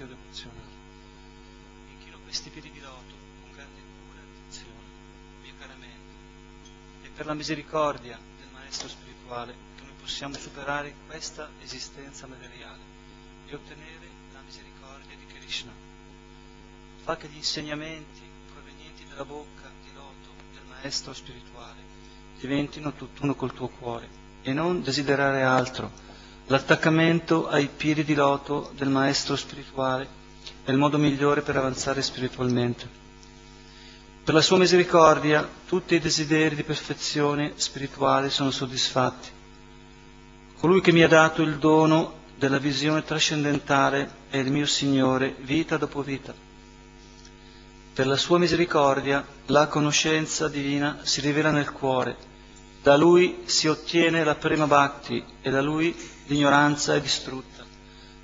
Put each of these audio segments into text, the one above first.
pensiero devozionale. Inchino questi piedi di loto con grande cura e attenzione, mio caramente, e per la misericordia del Maestro spirituale che noi possiamo superare questa esistenza materiale e ottenere la misericordia di Krishna. Fa che gli insegnamenti provenienti dalla bocca di loto del Maestro spirituale diventino tutt'uno col tuo cuore e non desiderare altro. L'attaccamento ai piedi di loto del Maestro spirituale è il modo migliore per avanzare spiritualmente. Per la sua misericordia tutti i desideri di perfezione spirituale sono soddisfatti. Colui che mi ha dato il dono della visione trascendentale è il mio Signore, vita dopo vita. Per la sua misericordia la conoscenza divina si rivela nel cuore, da lui si ottiene la prema bhakti e da lui l'ignoranza è distrutta.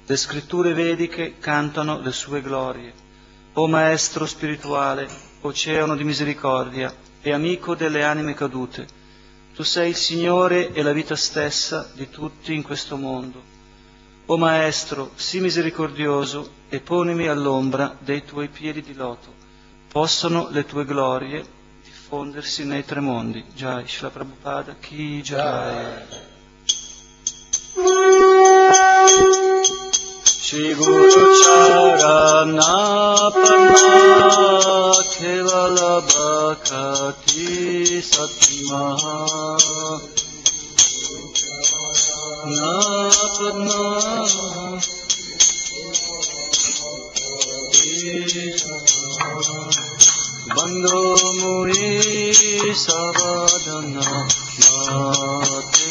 Le scritture vediche cantano le sue glorie. O Maestro spirituale, oceano di misericordia e amico delle anime cadute, tu sei il Signore e la vita stessa di tutti in questo mondo. O Maestro, sii misericordioso e ponimi all'ombra dei tuoi piedi di loto. Possono le tue glorie diffondersi nei tre mondi. Jai, Srila Prabhupada Ki Jai. Shri Guru Charana Padma Kevala Bhakati Satmaha Na Padma Bando Muri Savadana Mate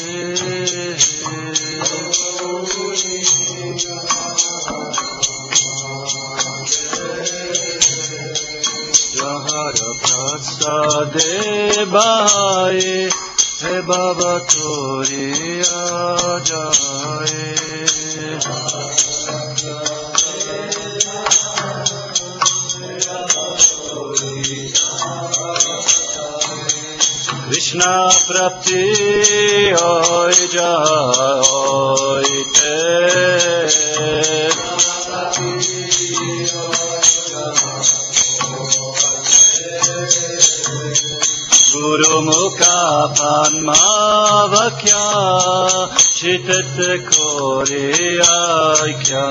Jahara Prasade Bhaye He Baba Tori Ajaye Krishna Prapti Hoy Jai Te Guru Mukha Padma Vakya Chitet Kori Aikya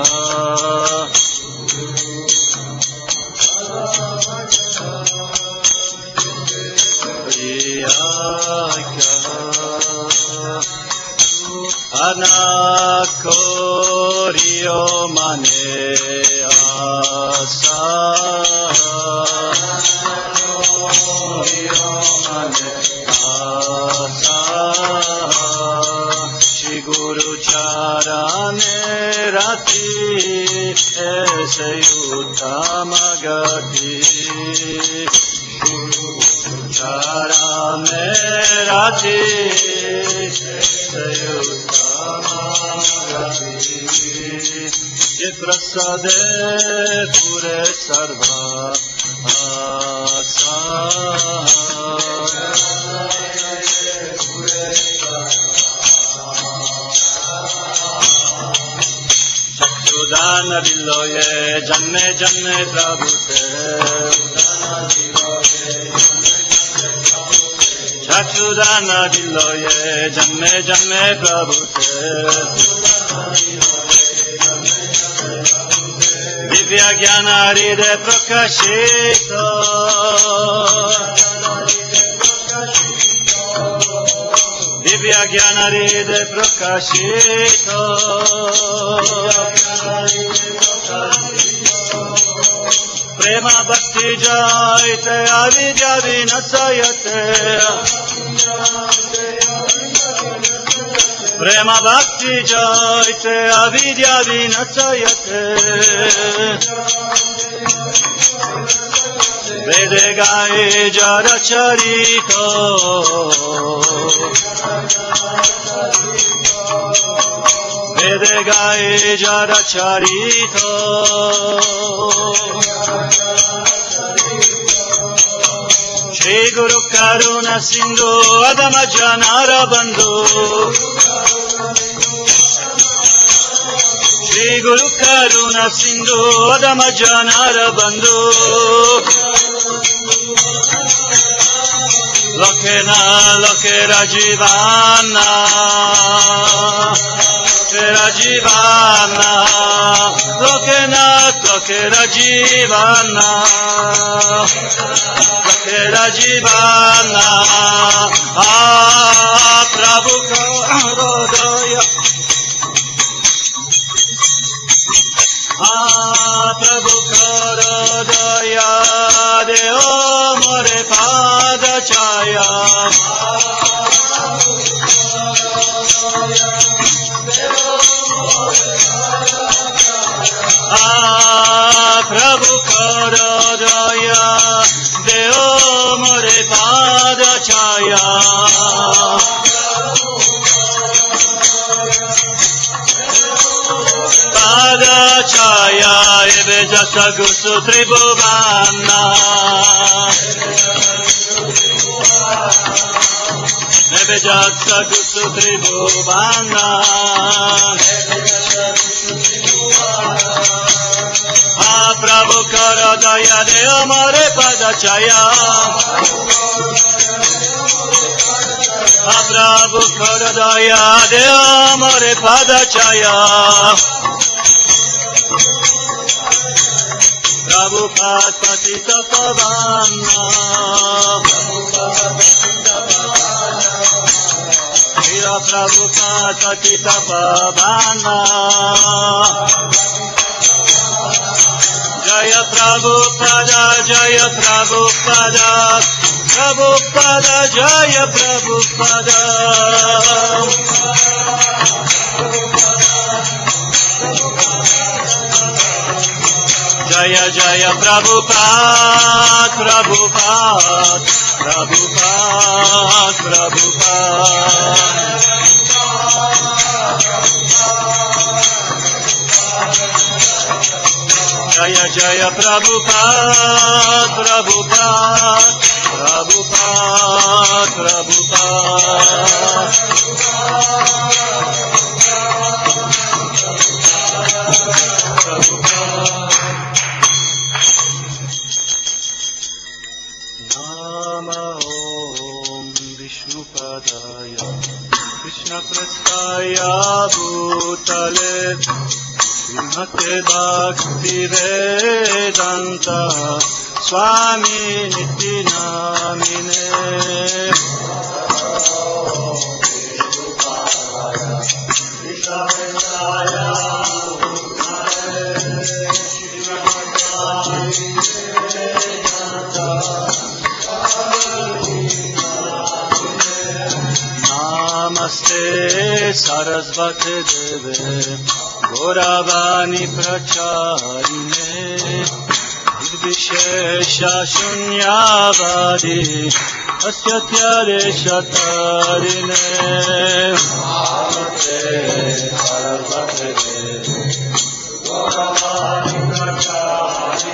Anakorio Mane Asa Shri Guru Charane Rati Ese Uttama Gati Guru Charane Rati Ese Uttama Gati Ye Prasade Pure Sarva Chakshudana Diloye Janne Janne Prabhu Se Chakshudana Diloye Janne Janne Prabhu Se Divya Jnana Ride Prakashito Divya Jnana Ride Prakashito Prema Bhakti Jayate Avidya Vinasayate Prema Bhakti Jayate Avidya Vinasayate Vede Gai Jara Charito Vede Gai Jara Charito Shri Guru Karuna Sindhu Adama Janara Bandhu Shri Guru Karuna Sindhu Adama Janara Bandhu Lokena Lokera Jivana Lokera Jivana Lokena Lokera Jivana Lokera Jivana Prabhu Karodaya Prabhu Karodaya Deo More Pada Chaya Prabhu Karodaya Deo More Pada Chaya Pada Chaya Ebe Jasa Gusu Tribhuvana Ebe Jasa Gusu Tribhuvana Prabhu Karodaya Deo More Pada Chaya Prabhu Karodaya Deo More Pada Chaya Prabhupada Patita Pavana Shira Prabhupada Patita Pavana Jaya Prabhupada Jaya Prabhupada Prabhupada Jaya Prabhupada Jaya Jaya Prabhupada Prabhupada Prabhupada Prabhupada Jaya Jaya Prabhupada Prabhupada Prabhupada Prabhupada Nama Om Vishnupadaya Krishna Prasthaya Bhutale Srimate Bhakti Vedanta Swami Niti Namine Krishna Prasthaya Namaste Sarasvate Deve Gauravani Pracharine Vishesha Shunyavadi Asyatya Shatarine Namaste Sarasvate Deve Gauravani Pracharine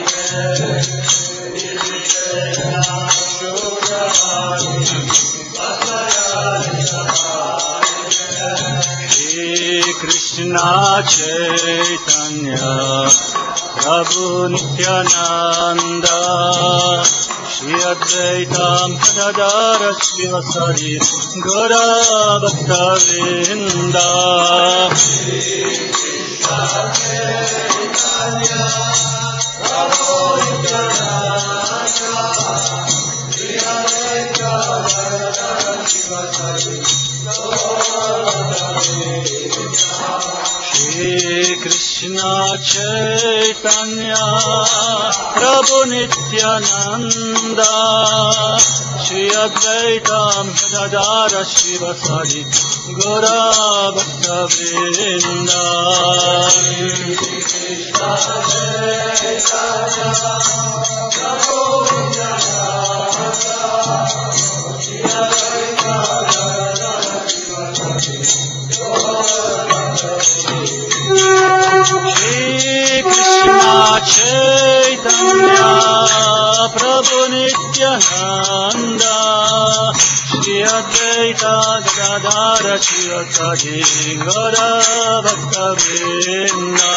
Vishesha Shunyavadi Krishna Chaitanya Prabhu Nityananda Shri Advaitam Gadadhara Srivasari Gaura Bhakta Vrinda Krishna Chaitanya Prabhu Nityananda Shri Advaitam Gadadhara Srivasari Shri Krishna Chaitanya Prabhu Nityananda Shri Advaitam Gadadhara Srivasari Gaura Bhakta Vrinda Krishna Chaitanya Prabhu Nityananda Shri Advaitam Shri Krishna Chaitanya Prabhu Nityananda Shri Advaita Gadadara Shri Advaita Gaura Bhaktavrinda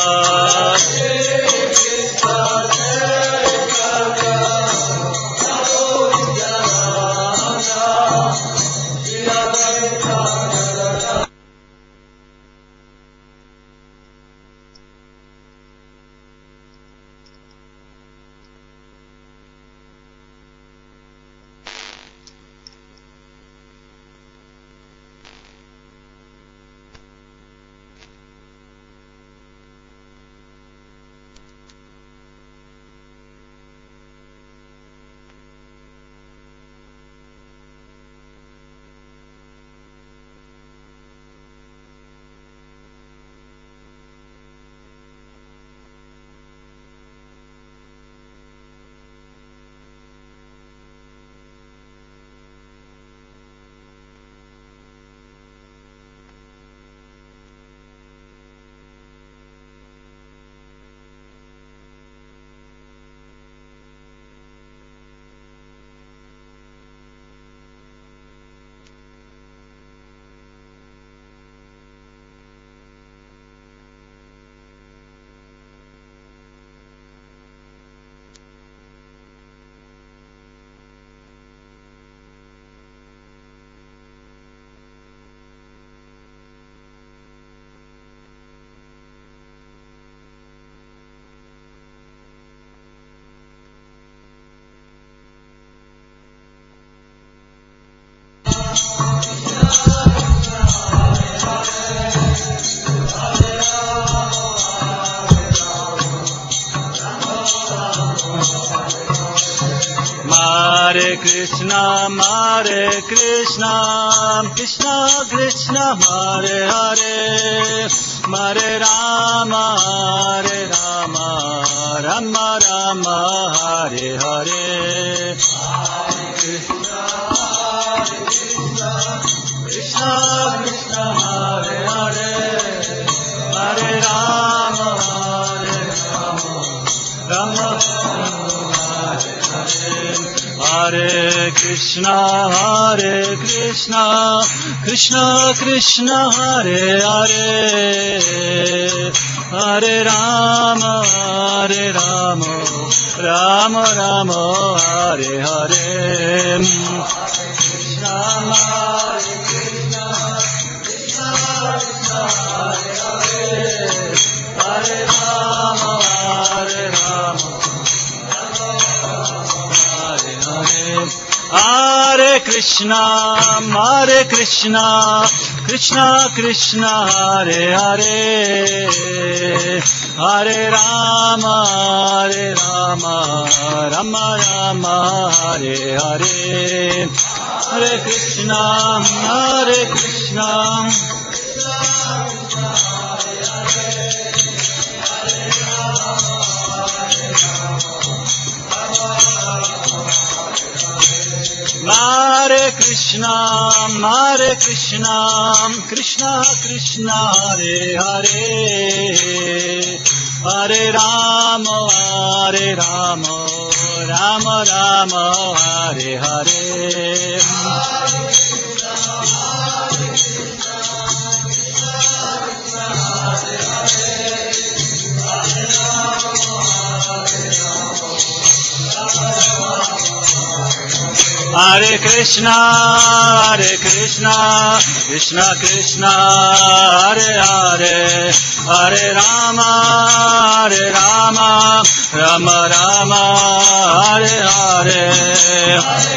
Hare Krishna, Krishna Krishna, Hare Hare, Hare Rama, Rama Rama, Hare Hare. Krishna, Krishna, Hare Hare, Hare Rama, Rama Hare Krishna, Krishna Krishna, Hare Hare, Hare Rama, Rama Rama, Hare Hare. Krishna, Krishna, Krishna, Hare Hare, Hare Rama, Hare Krishna, Krishna Krishna, Hare Hare, Hare Rama, Rama Rama, Hare Hare. Hare Krishna, Krishna, Hare Krishna, Krishna Krishna, Hare Hare, Hare Rama, Rama Rama, Hare Hare. Hare Krishna, Krishna Krishna, Hare Hare, Hare Rama, Rama Rama, Hare Hare.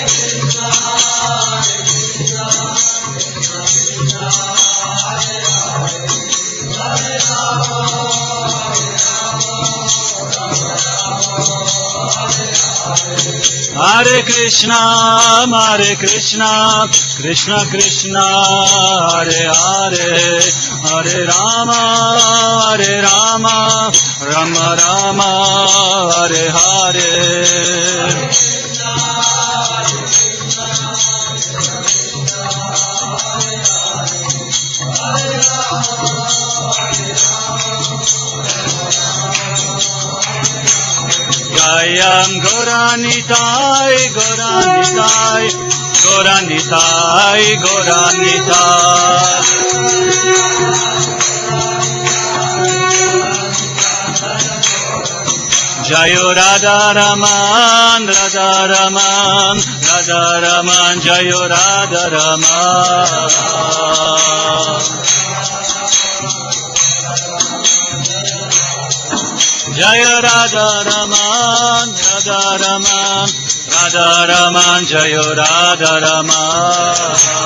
Hare Krishna, Krishna Krishna, Hare Hare, Hare Rama, Rama Rama, Hare Hare. Jayam Gauranitai, Goranitai, Goranitai, Goranitai. Jayo Radha Raman, Radha Raman, Radha Raman, Jayo Radha Raman. Jaya Radha Raman, Radha Raman, Radha Raman, Jaya Radha Raman.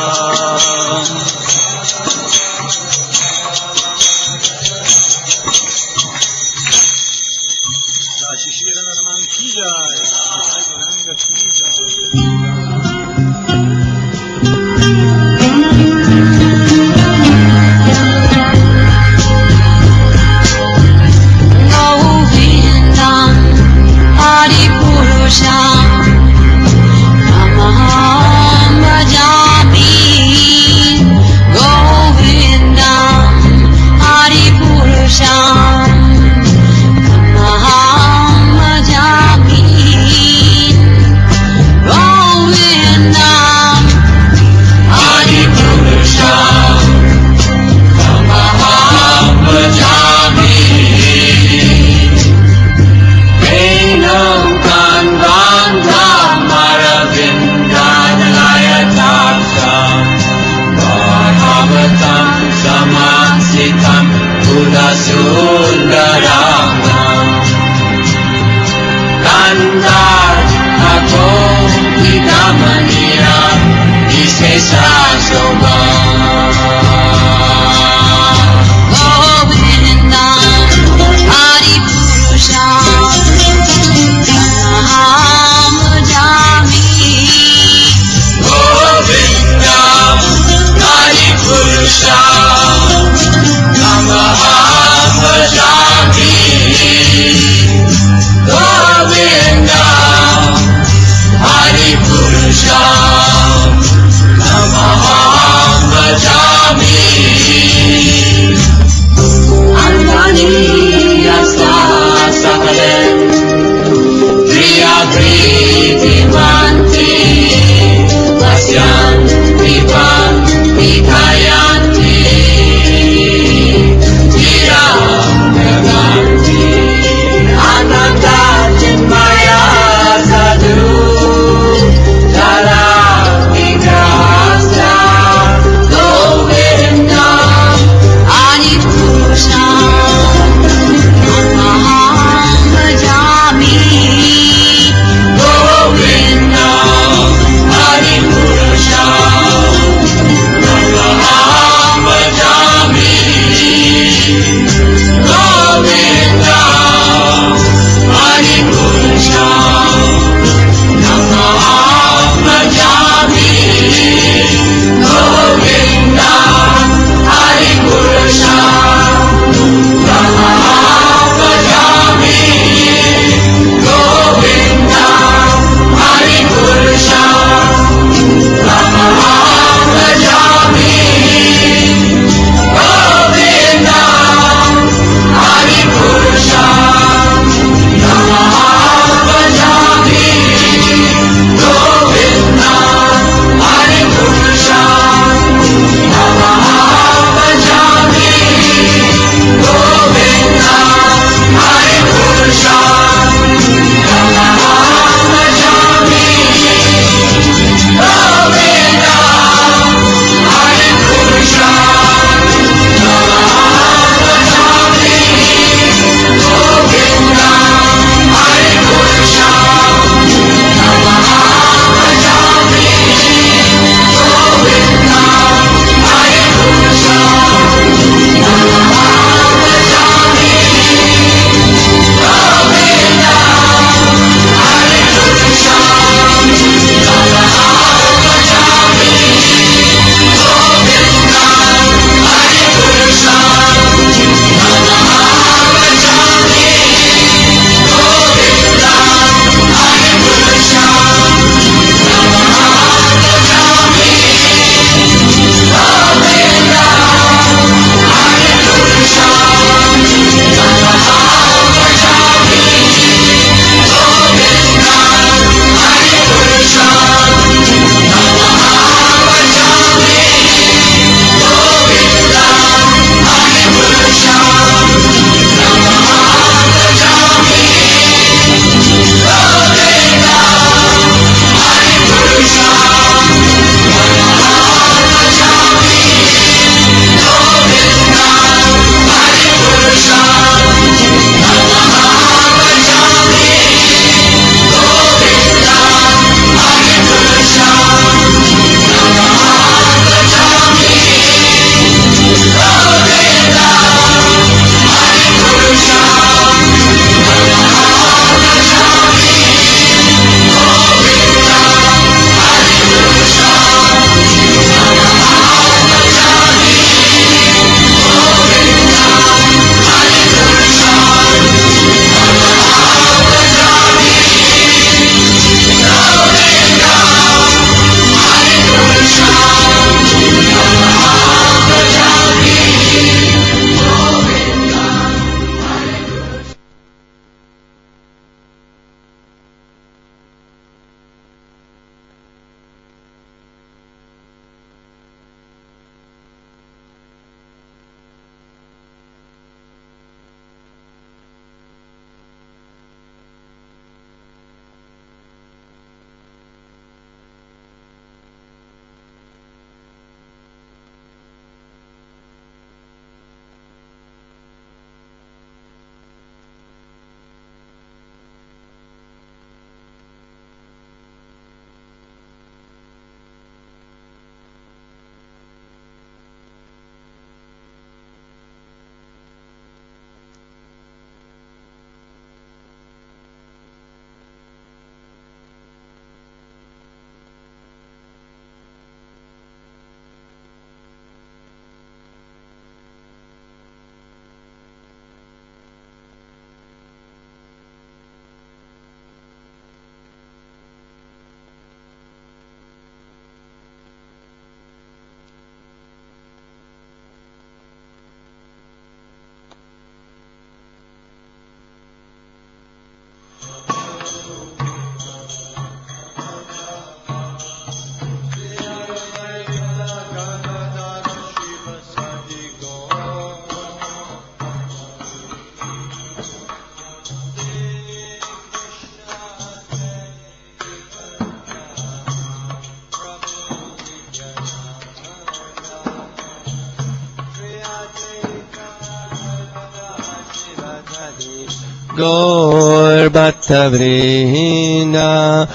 Gaur Bhatta Vrinda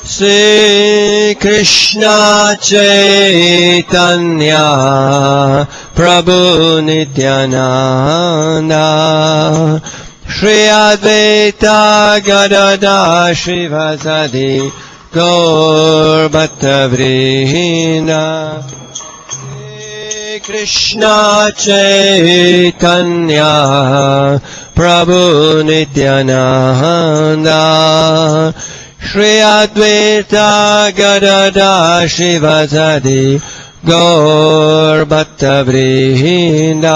Sri Krishna Chaitanya Prabhu Nityananda Shri Advaita Gadadhar Srivasadi Gaur Bhatta Vrinda Sri Krishna Chaitanya Prabhu Nityananda Shri Advaita Gadadhar Srivasadi Gaur Bhatta Vrinda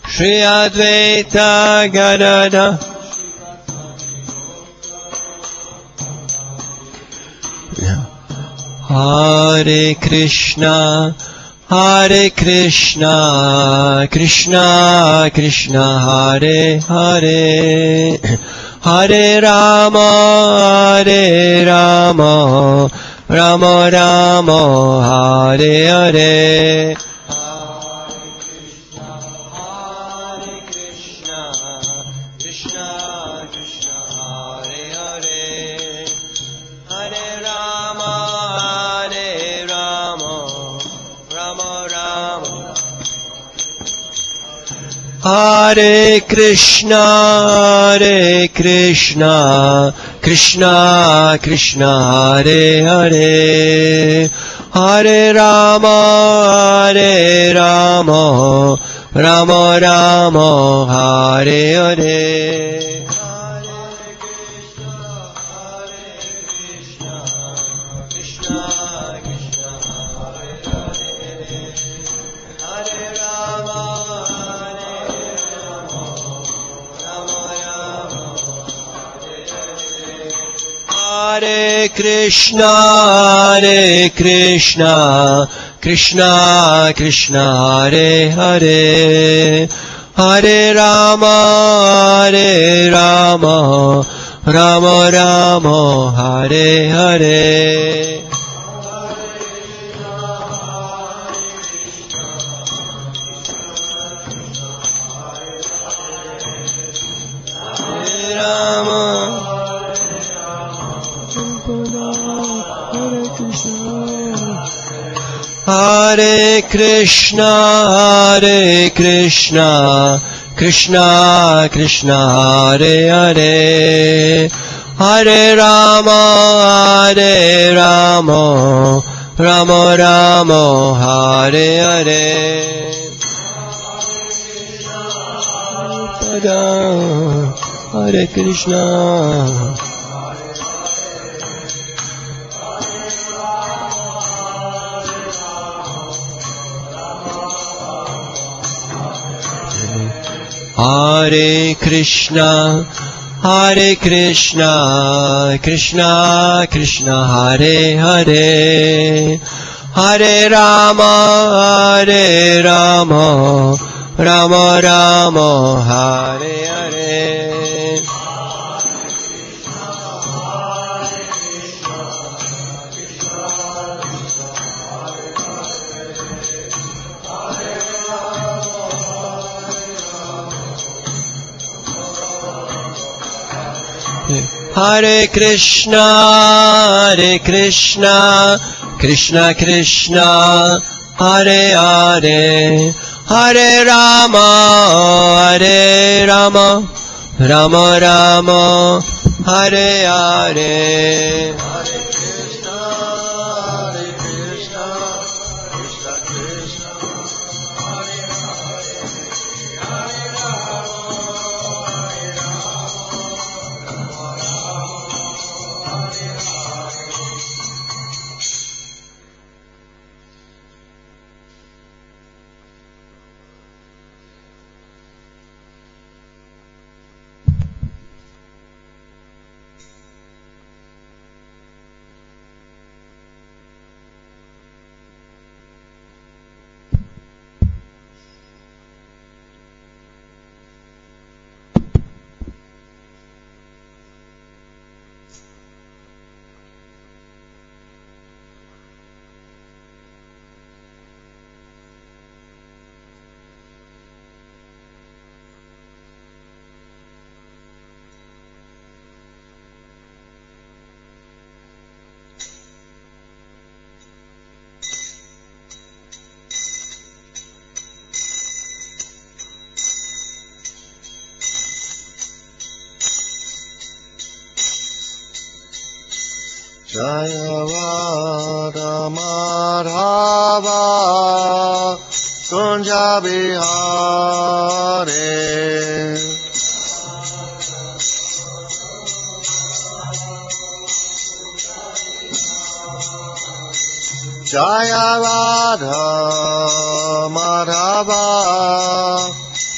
Shri Advaita Gadadhar Hare Krishna Krishna Krishna Hare Hare Hare Rama Rama Rama Hare Hare Hare Krishna Krishna Krishna Hare Hare Hare Rama Rama Rama Hare Hare Hare Krishna Krishna Krishna Hare Hare Hare Rama Rama Rama Hare Hare Hare Krishna Krishna Krishna Hare Hare Hare Rama Rama Rama Hare Hare Hare Krishna Hare Krishna Krishna Krishna Hare Hare Hare Rama Rama Rama Hare Hare Hare Krishna Krishna Krishna Hare Hare Hare Rama Rama Rama Hare Hare Jaya Radha Madhava Kunja Bihare Jaya Radha Madhava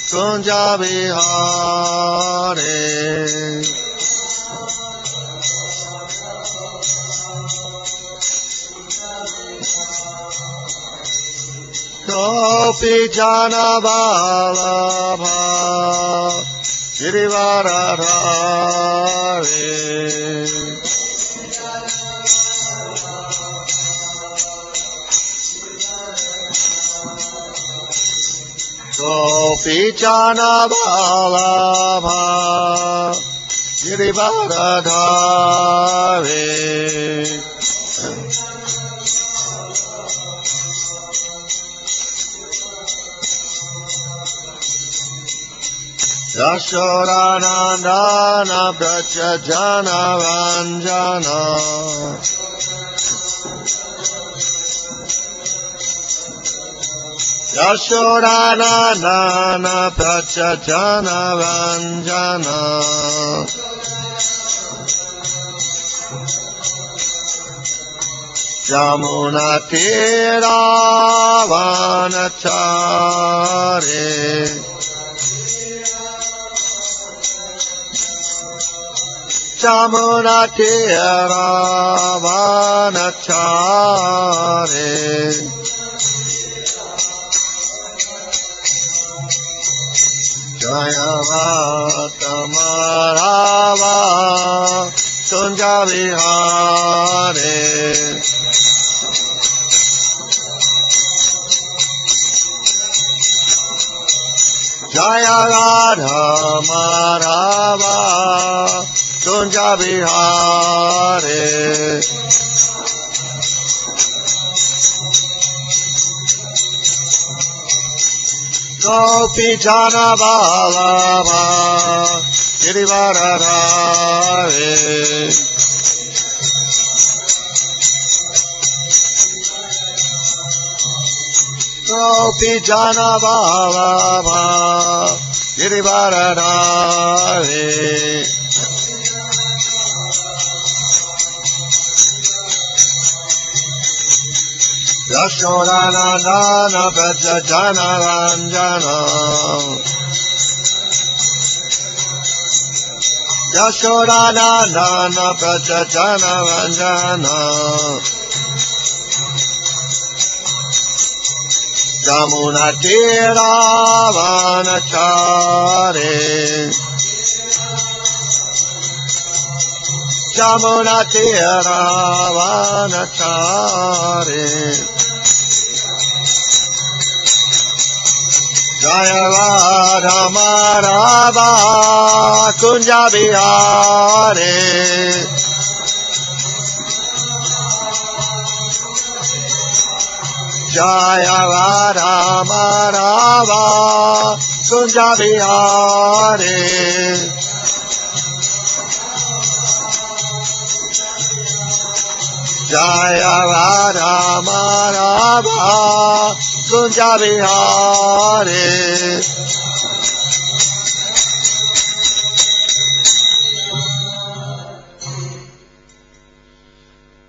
Kunja Bihare Gopi Jana Vallabha Girivaradhare Gopi Jana Vallabha Girivaradhare Yashodanandana Prachajana Ranjana Yashodanandana Prachajana Ranjana Jamuna Tira Vanachare Jamuna Tira Vanachare Jaya Mata Madhava Kunja Bihare Jaya Radha Madhava Kunja Bihare Gopi Jana Vallabha Girivaradhare Gopi Jana Vallabha Girivaradhare Yashodanandana Prachajana Ranjana Yashodanandana Prachajana Ranjana Jamuna Tira Vanachare Jamuna Tira Vanachare Jaya Radha Madhava Kunja Bihare Jaya Radha Madhava Kunja Bihare Jaya Radha Madhava Kunja Bihare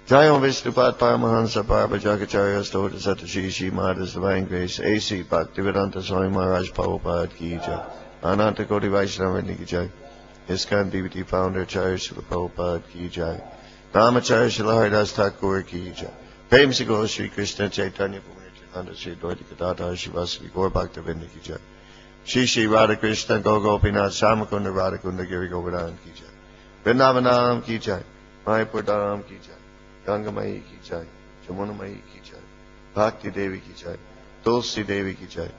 Jaya Vishnupad Paramahansa Parabhajakacharya Stota Satashishi Madha's Divine Grace A.C. Bhaktivedanta Swami Maharaj Prabhupada Ki Jai Ananta Koti Vaishnava Ki Jai ISKCON DVD Founder Acharya Srila Prabhupada Ki Jai Ramacharya Srila Haridas Thakur Ki Jai Prem Se Gaur Shri Krishna Chaitanya Nanda Shri Dvaita Gadadhar Shivasvi Gaur Bhaktavinda Ki Jai Shri Shri Radha Krishna Go Gopinath Shamakunda Radhakunda Giri Govardhan Ki Jai Vrindavanam Ki Jai Mayapur Dharam Ki Jai Ganga Mai Ki Jai Jamuna Mai Ki Jai Bhakti Devi Ki Jai Tulsi Devi Ki Jai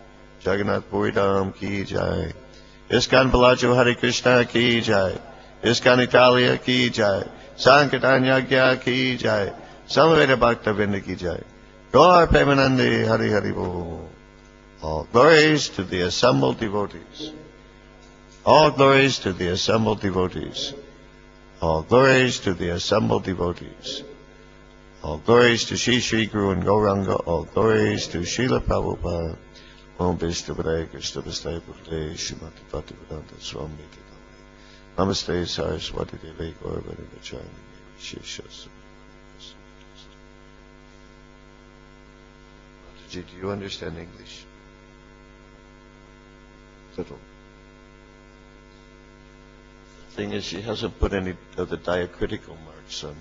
Jagannath Puri Dham Ki Jai ISKCON Balaji Hare Krishna Ki Jai ISKCON Italia Ki Jai Sankirtan Yagya Ki Jai Samaveda Bhaktavinda Ki Jai Gaur Premanandi Hari Hari Bol. All glories to the assembled devotees. All glories to the assembled devotees. All glories to the assembled devotees. All glories to Shri Shri Guru and Gauranga. All glories to Srila Prabhupada. Om Vishnu Padaya Krishna Vastaya Bhakti Srimati Bhaktivedanta Swami Namaste. Namaste Saraswati Devi Gaurvani Vacharani Shishas. Do you understand English? Little. The thing is, she hasn't put any of the diacritical marks on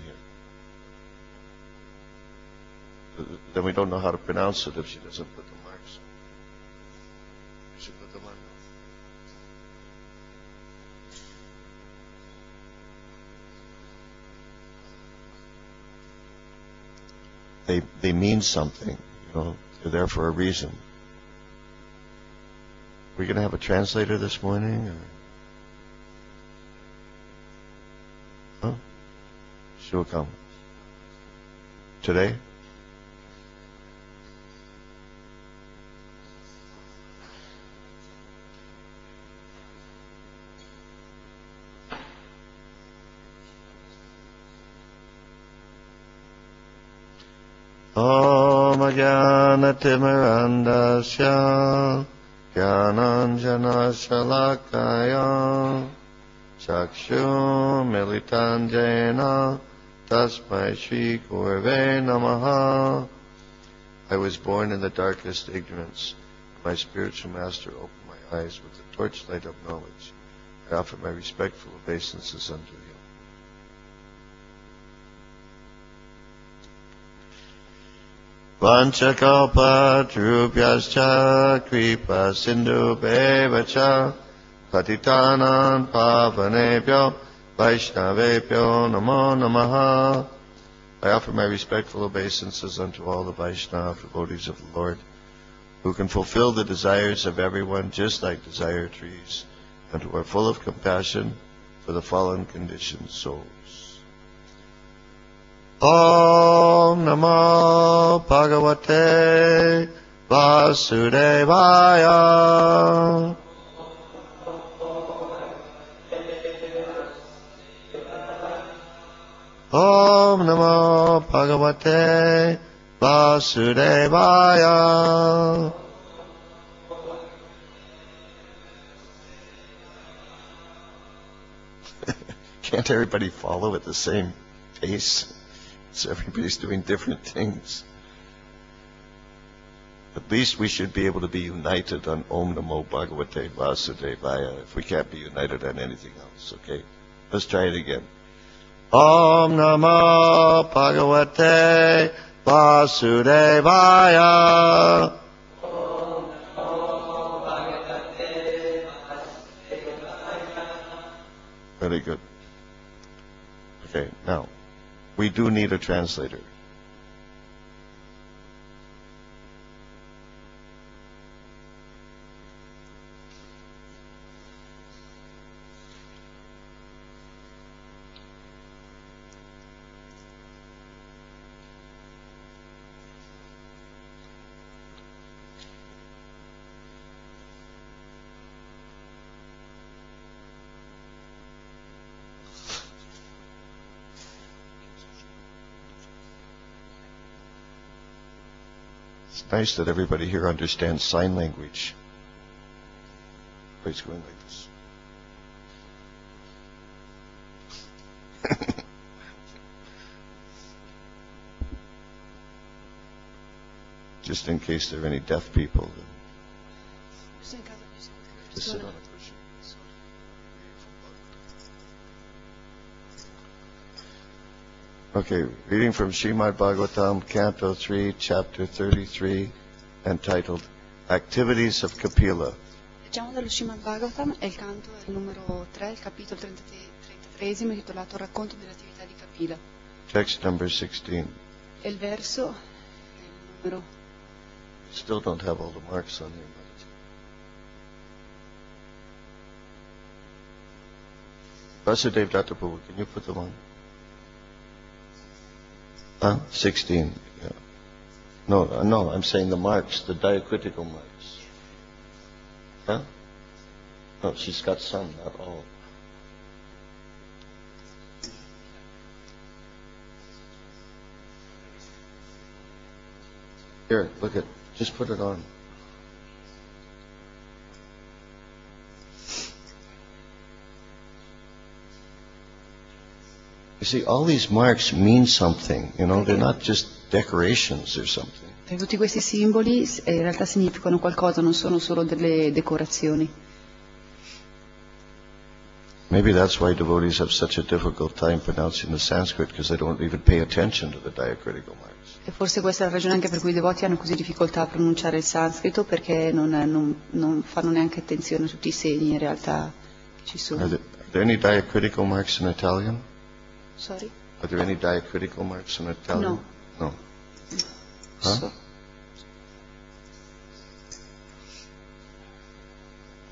here. Then we don't know how to pronounce it if she doesn't put the marks on. You should put them on. They mean something, you know. They're there for a reason. We're going to have a translator this morning, or? Huh? She will come. Today? Om Ajnanatimirandasya Jnananjana Shalakaya Chakshu Militandena Tasmai Shri Gurave Namaha. I was born in the darkest ignorance. My spiritual master opened my eyes with the torchlight of knowledge. I offer my respectful obeisances unto him. Vanchakalpa Trupyascha Kripa Sindhu Bevacha Patitanan Pavanebhyo Vaishnavebhyo Namo Namaha. I offer my respectful obeisances unto all the Vaishnava devotees of the Lord, who can fulfill the desires of everyone just like desire trees, and who are full of compassion for the fallen conditioned souls. Om Namo Bhagavate Vasudevaya. Om Namo Bhagavate Vasudevaya. Can't everybody follow at the same pace? So everybody's doing different things. At least we should be able to be united on Om Namo Bhagavate Vasudevaya if we can't be united on anything else, okay? Let's try it again. Om Namo Bhagavate Vasudevaya. Very good. Okay, now, we do need a translator. It's nice that everybody here understands sign language. Everybody's going like this. Just in case there are any deaf people. Just sit on a cushion. Okay, reading from Srimad Bhagavatam, Canto 3, Chapter 33, entitled Activities of Kapila. Leggiamo dallo Srimad Bhagavatam e il canto è il numero 3, il capitolo 33, intitolato Racconto delle attività di Kapila. Text number 16. E il verso è il numero... Still don't have all the marks on here. Vasudev Datta Prabhu, can you put them on? 16. Yeah. No, I'm saying the marks, the diacritical marks. Huh? No, she's got some, not all. Here, look at, just put it on. You see, all these marks mean something, you know, they're not just decorations or something. E tutti questi simboli in realtà significano qualcosa, non sono solo delle decorazioni. Maybe that's why devotees have such a difficult time pronouncing the Sanskrit, because they don't even pay attention to the diacritical marks. E forse questa è la ragione anche per cui i devoti hanno così difficoltà a pronunciare il sanscrito, perché non fanno neanche attenzione a tutti i segni in realtà che ci sono. Are there any diacritical marks in Italian? Sorry? Are there any diacritical marks in Italian? No. No. Huh? So-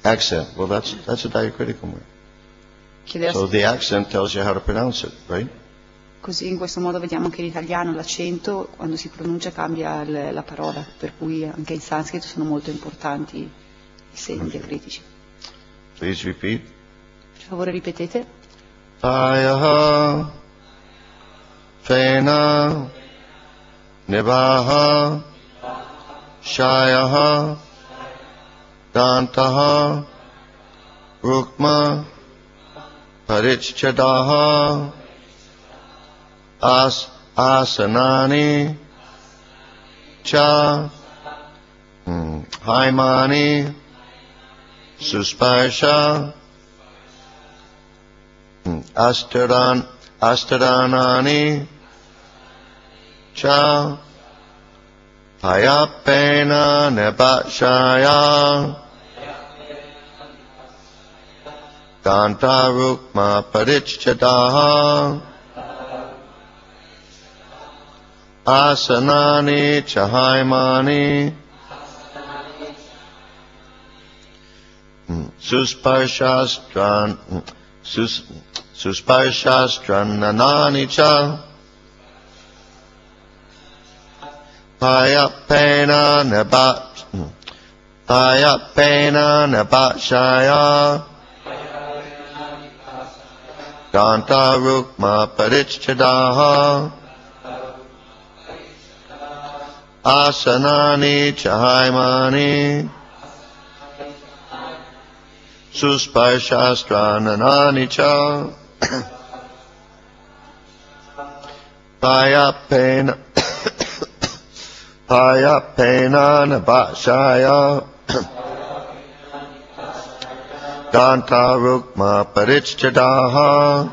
Accent. Well, that's a diacritical mark. chiedeva So the accent tells you how to pronounce it, right? Così in questo modo vediamo che in italiano l'accento quando si pronuncia cambia la parola, per cui anche in sanscrito sono molto importanti i segni diacritici. Please repeat. Per favore ripetete. Ayaha, Fena, Nivaha, Shayaha, Dantaha, Rukma, Parichadaha, Asanani, Cha, Haimani, Susparsha, Astaranani, Cha, Payapena Nebachaya, Dantarukma Parichadaha, Asanani Chahaimani, Susparshastrananani Cha, Payapena Nebachaya, Dantarukma Parichadaha, Asanani Chahaimani, Susparshastrananani Cha, Payapena Nebachaya, Dantarukma Parichadaha,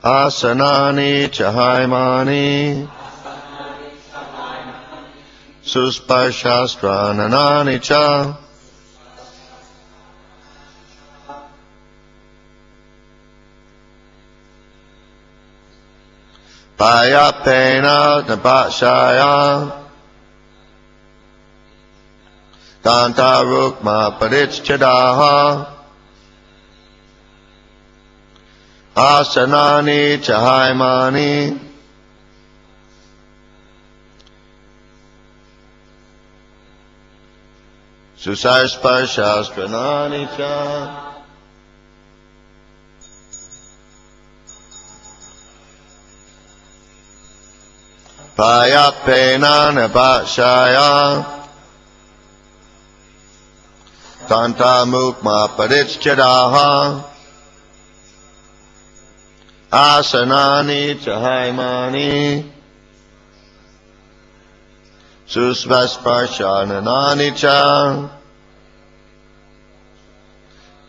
Asanani Chahaimani, Susparshastrananani Cha. Payapena Nebachaya, Dantarukma Parichadaha, Asanani Chahaimani, Susparshastranani Cha. Payapena Nebachaya, Dantamukma Parichadaha, Asanani Chahaimani, Susparshastrananani Cha,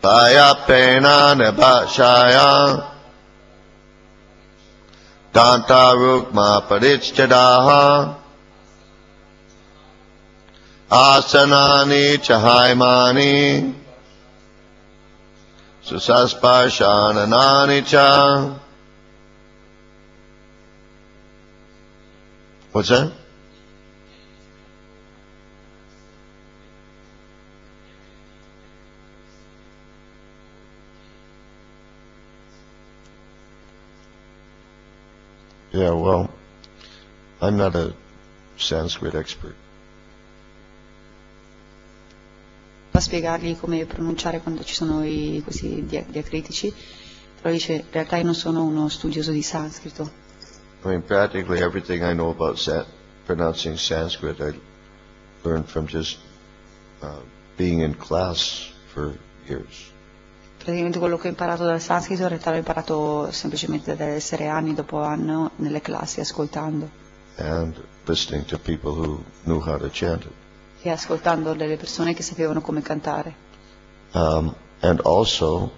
Payapena Nebachaya, Dantarukma Parichadaha, Asanani Chahaimani, Susparshastrananani Cha. What's that? Yeah, well, I'm not a Sanskrit expert. A spiegargli come pronunciare quando ci sono questi diacritici, però dice in realtà io non sono uno studioso di sanscrito. I mean, practically everything I know about pronouncing Sanskrit, I learned from just being in class for years. Praticamente quello che ho imparato dal sanscrito in realtà l'ho imparato semplicemente da essere anno dopo anno nelle classi ascoltando. And listening to people who knew how to chant it. E ascoltando delle persone che sapevano come cantare. And also,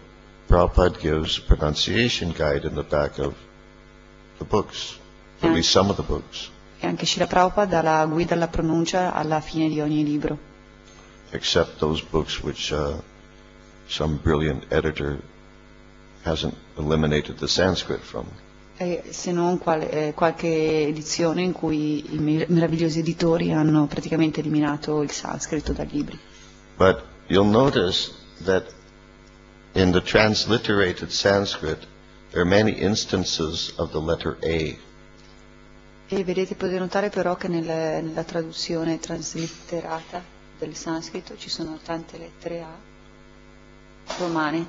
Prabhupada gives a pronunciation guide in the back of the books, at least some of the books. E anche Srila Prabhupada dà la guida alla pronuncia alla fine di ogni libro. Except those books which some brilliant editor hasn't eliminated the Sanskrit from. Se non qualche edizione in cui i meravigliosi editori hanno praticamente eliminato il sanscrito dai libri. But you'll notice that in the transliterated Sanskrit there are many instances of the letter A. E potete notare però che nella traduzione translitterata del sanscrito ci sono tante lettere A romane.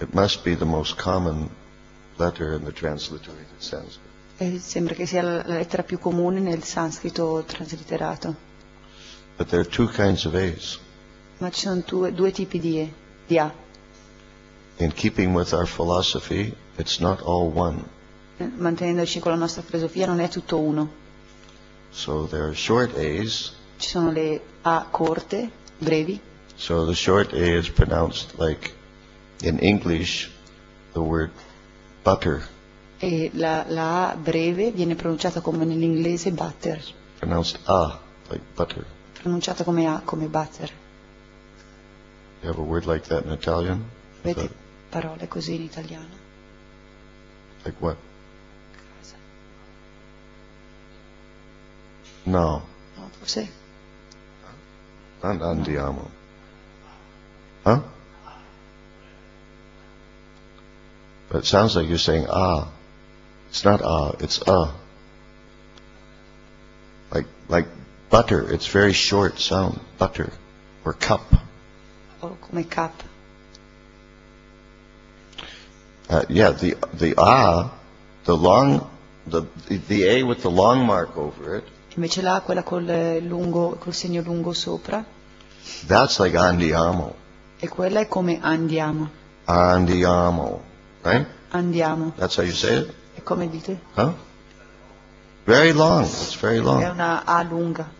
It must be the most common letter in the transliterated Sanskrit. E sembra che sia la lettera più comune nel sanscrito traslitterato. But there are two kinds of A's. Ma ci sono due tipi di A. In keeping with our philosophy, it's not all one. Mantenendoci con la nostra filosofia non è tutto uno. So there are short A's. Ci sono le A corte, brevi. So the short A is pronounced like in English the word butter. E la A breve viene pronunciata come nell'inglese butter. Pronounced A, like butter. Pronunciata come A, come butter. You have a word like that in Italian? Avete parole così in italiano? Like what? Casa. No. No, forse? Andiamo. Huh? But it sounds like you're saying ah. It's not ah, it's Like butter, it's very short sound, butter, or cup. O come cup. Yeah, the ah, the A with the long mark over it. Invece l'A, quella col segno lungo sopra, That's like andiamo. e quella è come andiamo. Andiamo, right? Andiamo. That's how you say it? E come dite? Huh? Very long. It's very È long. una A lunga.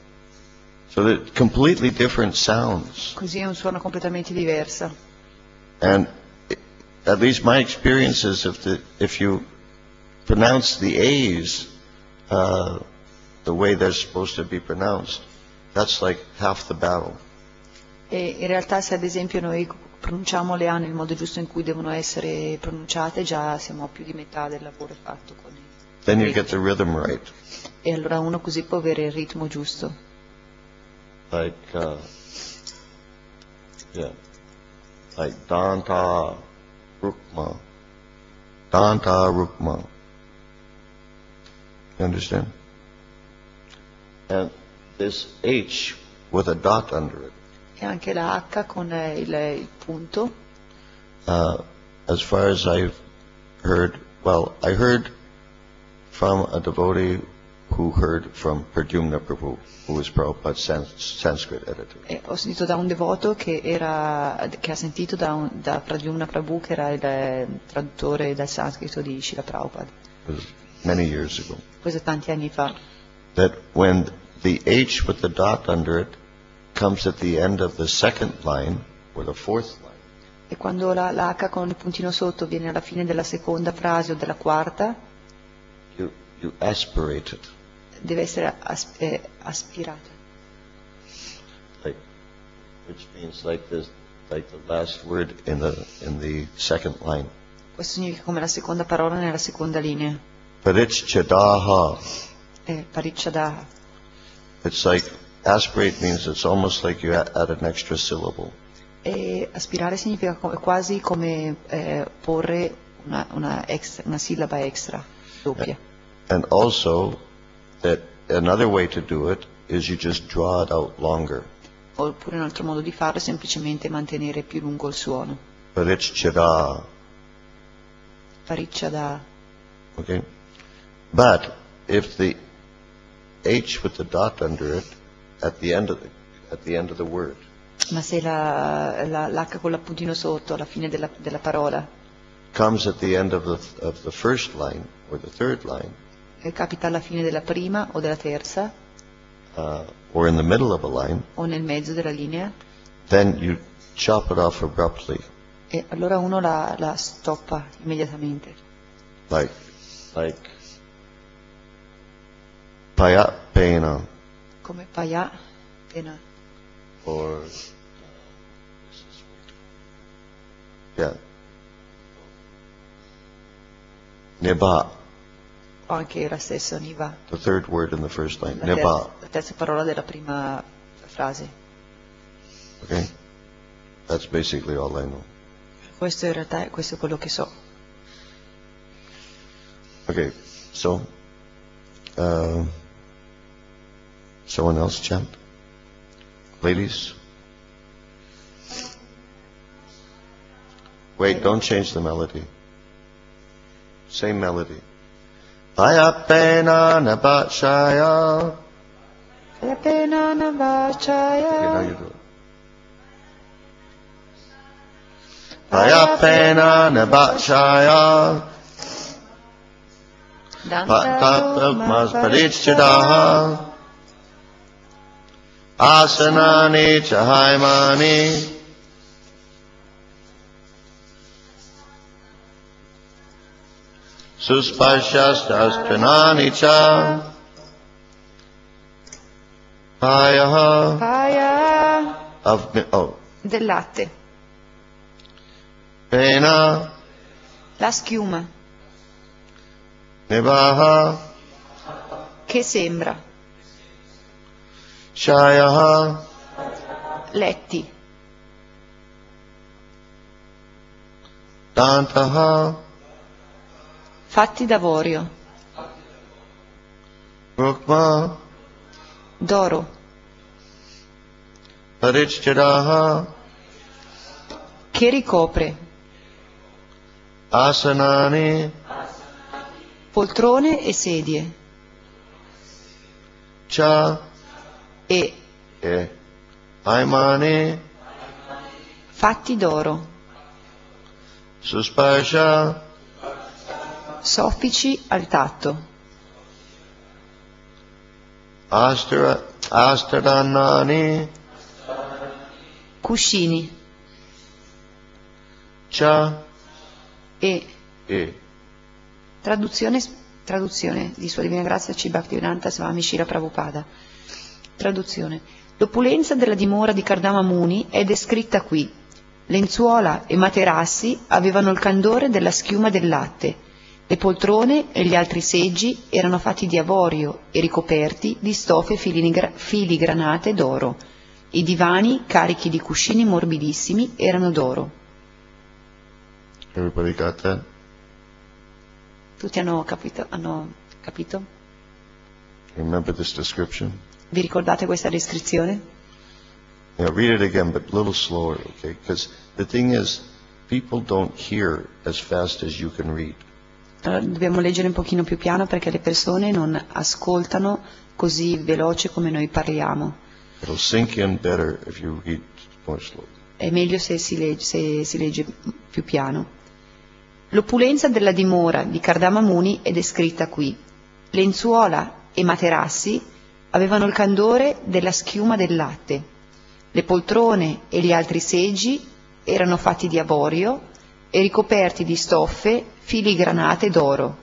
So they're completely different sounds. Così è un suono completamente diverso. And at least my experience is if you pronounce the A's the way they're supposed to be pronounced, that's like half the battle. E in realtà se ad esempio noi pronunciamo le A nel modo giusto in cui devono essere pronunciate, già siamo a più di metà del lavoro fatto con Then you get the rhythm right. E allora uno così può avere il ritmo giusto. Like Danta Rukma. Danta Rukma. You understand? And this H with a dot under it. E anche la H con il punto. As far as I've heard, I heard from a devotee who heard from Pradyumna Prabhu, who was Prabhupada's Sanskrit editor. E ho sentito da un devoto che ha sentito da Pradyumna Prabhu, che era il traduttore dal sanscrito di Srila Prabhupada. It was many years ago. Questo tanti anni fa. That when the H with the dot under it comes at the end of the second line or the fourth line. E quando la H con il puntino sotto viene alla fine della seconda frase o della quarta, You aspirate it. deve essere aspirata. Which means like the last word in the second line. Questo significa come la seconda parola nella seconda linea. Parichadaha. Parichadaha. It's like aspirate means it's almost like you add an extra syllable. E aspirare significa quasi come porre una sillaba extra, doppia. And also that another way to do it is you just draw it out longer. Oppure un altro modo di farlo è semplicemente mantenere più lungo il suono. Parichada. Parichadaha. Okay? But if the H with the dot under it at the end of the word Ma se l'H con l'appuntino sotto alla fine della parola comes at the end of the first line or the third line, capita alla fine della prima o della terza or in the middle of a line, o nel mezzo della linea, then you chop it off abruptly, e allora uno la stoppa immediatamente. like paya pena, Come paya, pena. or yeah, neba, O anche la stessa niva, the third word in the first line, la neba. terza parola della prima frase. Okay, that's basically all I know. Questo in realtà questo è quello che so. Okay, so someone else chant, ladies. Wait, don't change the melody. Same melody. Ayapena nabachaya. Ayapena nabachaya. Okay, now you do it. Ayapena nabachaya. Mas parichadaha. Asanani chahaimani. Susparshastaspanani cha. Payaha. Paya del latte. Pena. La schiuma Nibaha. che sembra. Shayaha. Letti. Dantaha. Fatti d'avorio. Rukma. D'oro. Parichadaha. Che ricopre. Asanani. Poltrone e sedie. Cha. E Aimani. fatti d'oro. Susparsha. Soffici al tatto. Astadanani. Cuscini. Cha. E E. traduzione di Sua Divina Grazia C. Bhaktivedanta Swami Srila Prabhupada. Traduzione. L'opulenza della dimora di Kardama Muni è descritta qui. Lenzuola e materassi avevano il candore della schiuma del latte. Le poltrone e gli altri seggi erano fatti di avorio e ricoperti di stoffe filigranate d'oro. I divani, carichi di cuscini morbidissimi, erano d'oro. Everybody got that? Tutti hanno capito? Remember this description? Vi ricordate questa descrizione? Yeah, read it again, but a little slower, okay? Because the thing is, people don't hear as fast as you can read. Allora, dobbiamo leggere un pochino più piano perché le persone non ascoltano così veloce come noi parliamo. It'll sink in better if you read more slowly. È meglio se si legge più piano. L'opulenza della dimora di Kardama Muni è descritta qui. Lenzuola e materassi avevano il candore della schiuma del latte. Le poltrone e gli altri seggi erano fatti di avorio e ricoperti di stoffe filigranate d'oro.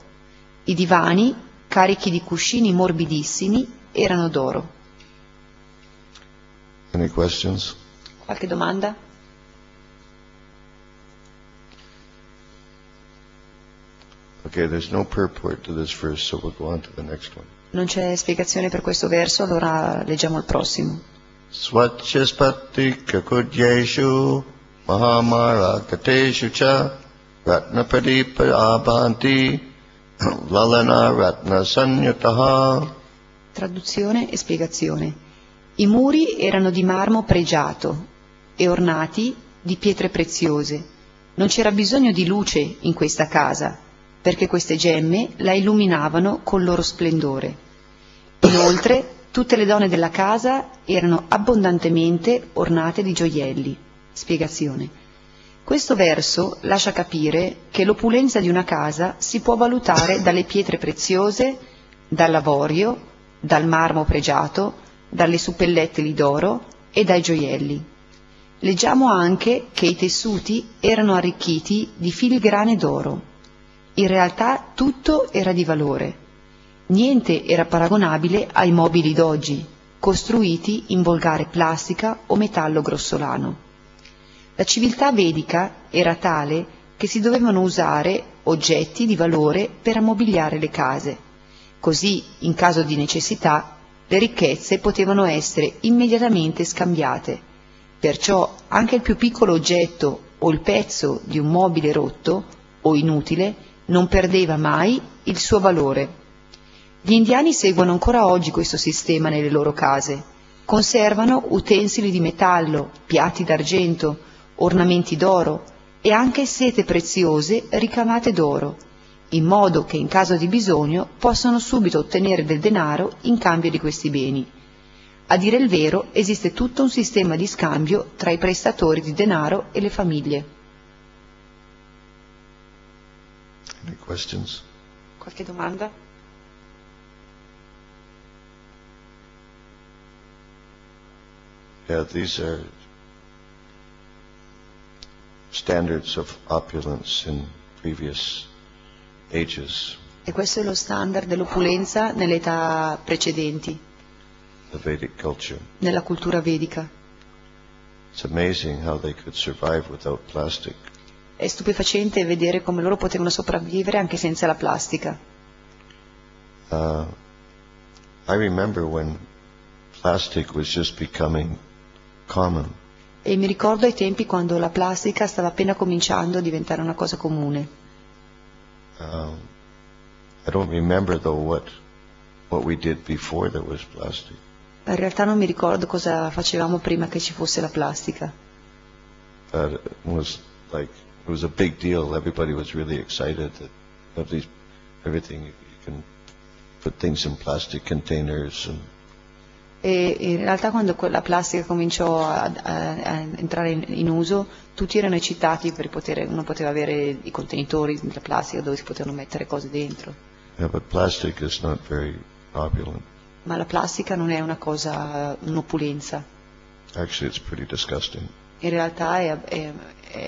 I divani, carichi di cuscini morbidissimi, erano d'oro. Any questions? Qualche domanda? Okay, there's no purport to this verse, so we'll go on to the next one. Non c'è spiegazione per questo verso, allora leggiamo il prossimo. Swachyaspati kakudyeshu mahamara kateshu cha ratna pradipa abanti lalana ratna sanyataha. Traduzione e spiegazione. I muri erano di marmo pregiato e ornati di pietre preziose. Non c'era bisogno di luce in questa casa. perché queste gemme la illuminavano col loro splendore. Inoltre, tutte le donne della casa erano abbondantemente ornate di gioielli. Spiegazione. Questo verso lascia capire che l'opulenza di una casa si può valutare dalle pietre preziose, dall'avorio, dal marmo pregiato, dalle suppellettili d'oro e dai gioielli. Leggiamo anche che i tessuti erano arricchiti di filigrane d'oro. In realtà tutto era di valore. Niente era paragonabile ai mobili d'oggi, costruiti in volgare plastica o metallo grossolano. La civiltà vedica era tale che si dovevano usare oggetti di valore per ammobiliare le case. Così, in caso di necessità, le ricchezze potevano essere immediatamente scambiate. Perciò anche il più piccolo oggetto o il pezzo di un mobile rotto o inutile non perdeva mai il suo valore. Gli indiani seguono ancora oggi questo sistema nelle loro case. Conservano utensili di metallo, piatti d'argento, ornamenti d'oro e anche sete preziose ricamate d'oro, in modo che in caso di bisogno possano subito ottenere del denaro in cambio di questi beni. A dire il vero, esiste tutto un sistema di scambio tra i prestatori di denaro e le famiglie. Any questions? Qualche domanda? Yeah, these are standards of opulence in previous ages, E questo è lo standard dell'opulenza nelle età precedenti, the Vedic culture. nella cultura vedica. It's amazing how they could survive without plastic. È stupefacente vedere come loro potevano sopravvivere anche senza la plastica. I remember when plastic was just becoming common. E mi ricordo ai tempi quando la plastica stava appena cominciando a diventare una cosa comune. I don't remember though what we did before there was plastic. In realtà non mi ricordo cosa facevamo prima che ci fosse la plastica. But it was a big deal. Everybody was really excited that everything you can put things in plastic containers and E in realtà quando la plastica cominciò a entrare in uso, tutti erano eccitati per uno poteva avere i contenitori della plastica dove si potevano mettere cose dentro. yeah, but plastic is not very opulent. Ma la plastica non è una cosa, un'opulenza. Actually, it's pretty disgusting. In realtà è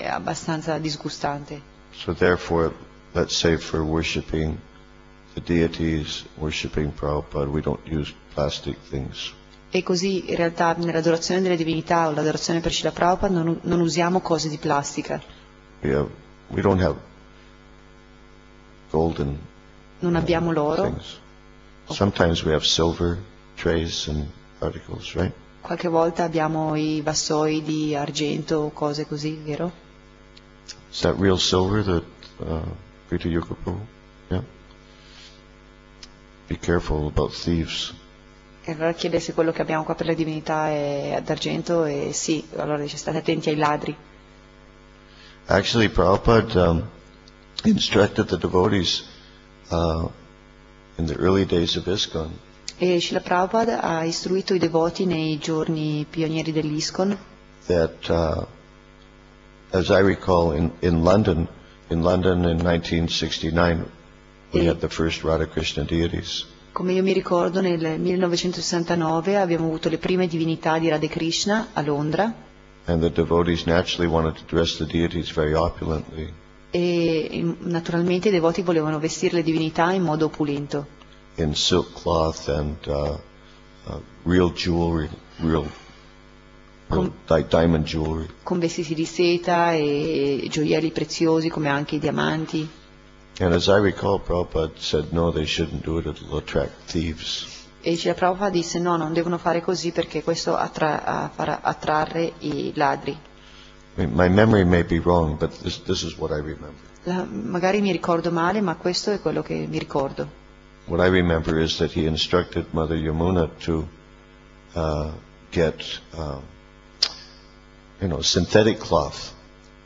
abbastanza disgustante. So therefore, let's say for worshiping the deities, worshiping Prabhupada, we don't use plastic things. E così in realtà nell'adorazione delle divinità o l'adorazione per Srila Prabhupada non usiamo cose di plastica. We don't have golden Non abbiamo l'oro. things. Sometimes we have silver trays and articles, right? Qualche volta abbiamo i vassoi di argento o cose così, vero? Is that real silver that Prita Yuga Prabhu? Yeah. Be careful about thieves. E allora chiede se quello che abbiamo qua per le divinità è d'argento e sì, allora dice state attenti ai ladri. Actually, Prabhupada instructed the devotees in the early days of ISKCON E Srila Prabhupada ha istruito i devoti nei giorni pionieri dell'ISKCON that, as I recall, in London in 1969, we had the first Radha Krishna deities. Come io mi ricordo, nel 1969 abbiamo avuto le prime divinità di Radha Krishna a Londra And the devotees naturally wanted to dress the deities very opulently. e naturalmente i devoti volevano vestire le divinità in modo opulento, In silk cloth and real jewelry, real diamond jewelry. con vestiti di seta e gioielli preziosi come anche i diamanti. And as I recall, Prabhupada said, no, they shouldn't do it, it'll attract thieves. E Srila Prabhupada disse no, non devono fare così perché questo farà attrarre i ladri. My memory may be wrong, but this is what I remember. Magari mi ricordo male, ma questo è quello che mi ricordo. What I remember is that he instructed Mother Yamuna to get, synthetic cloth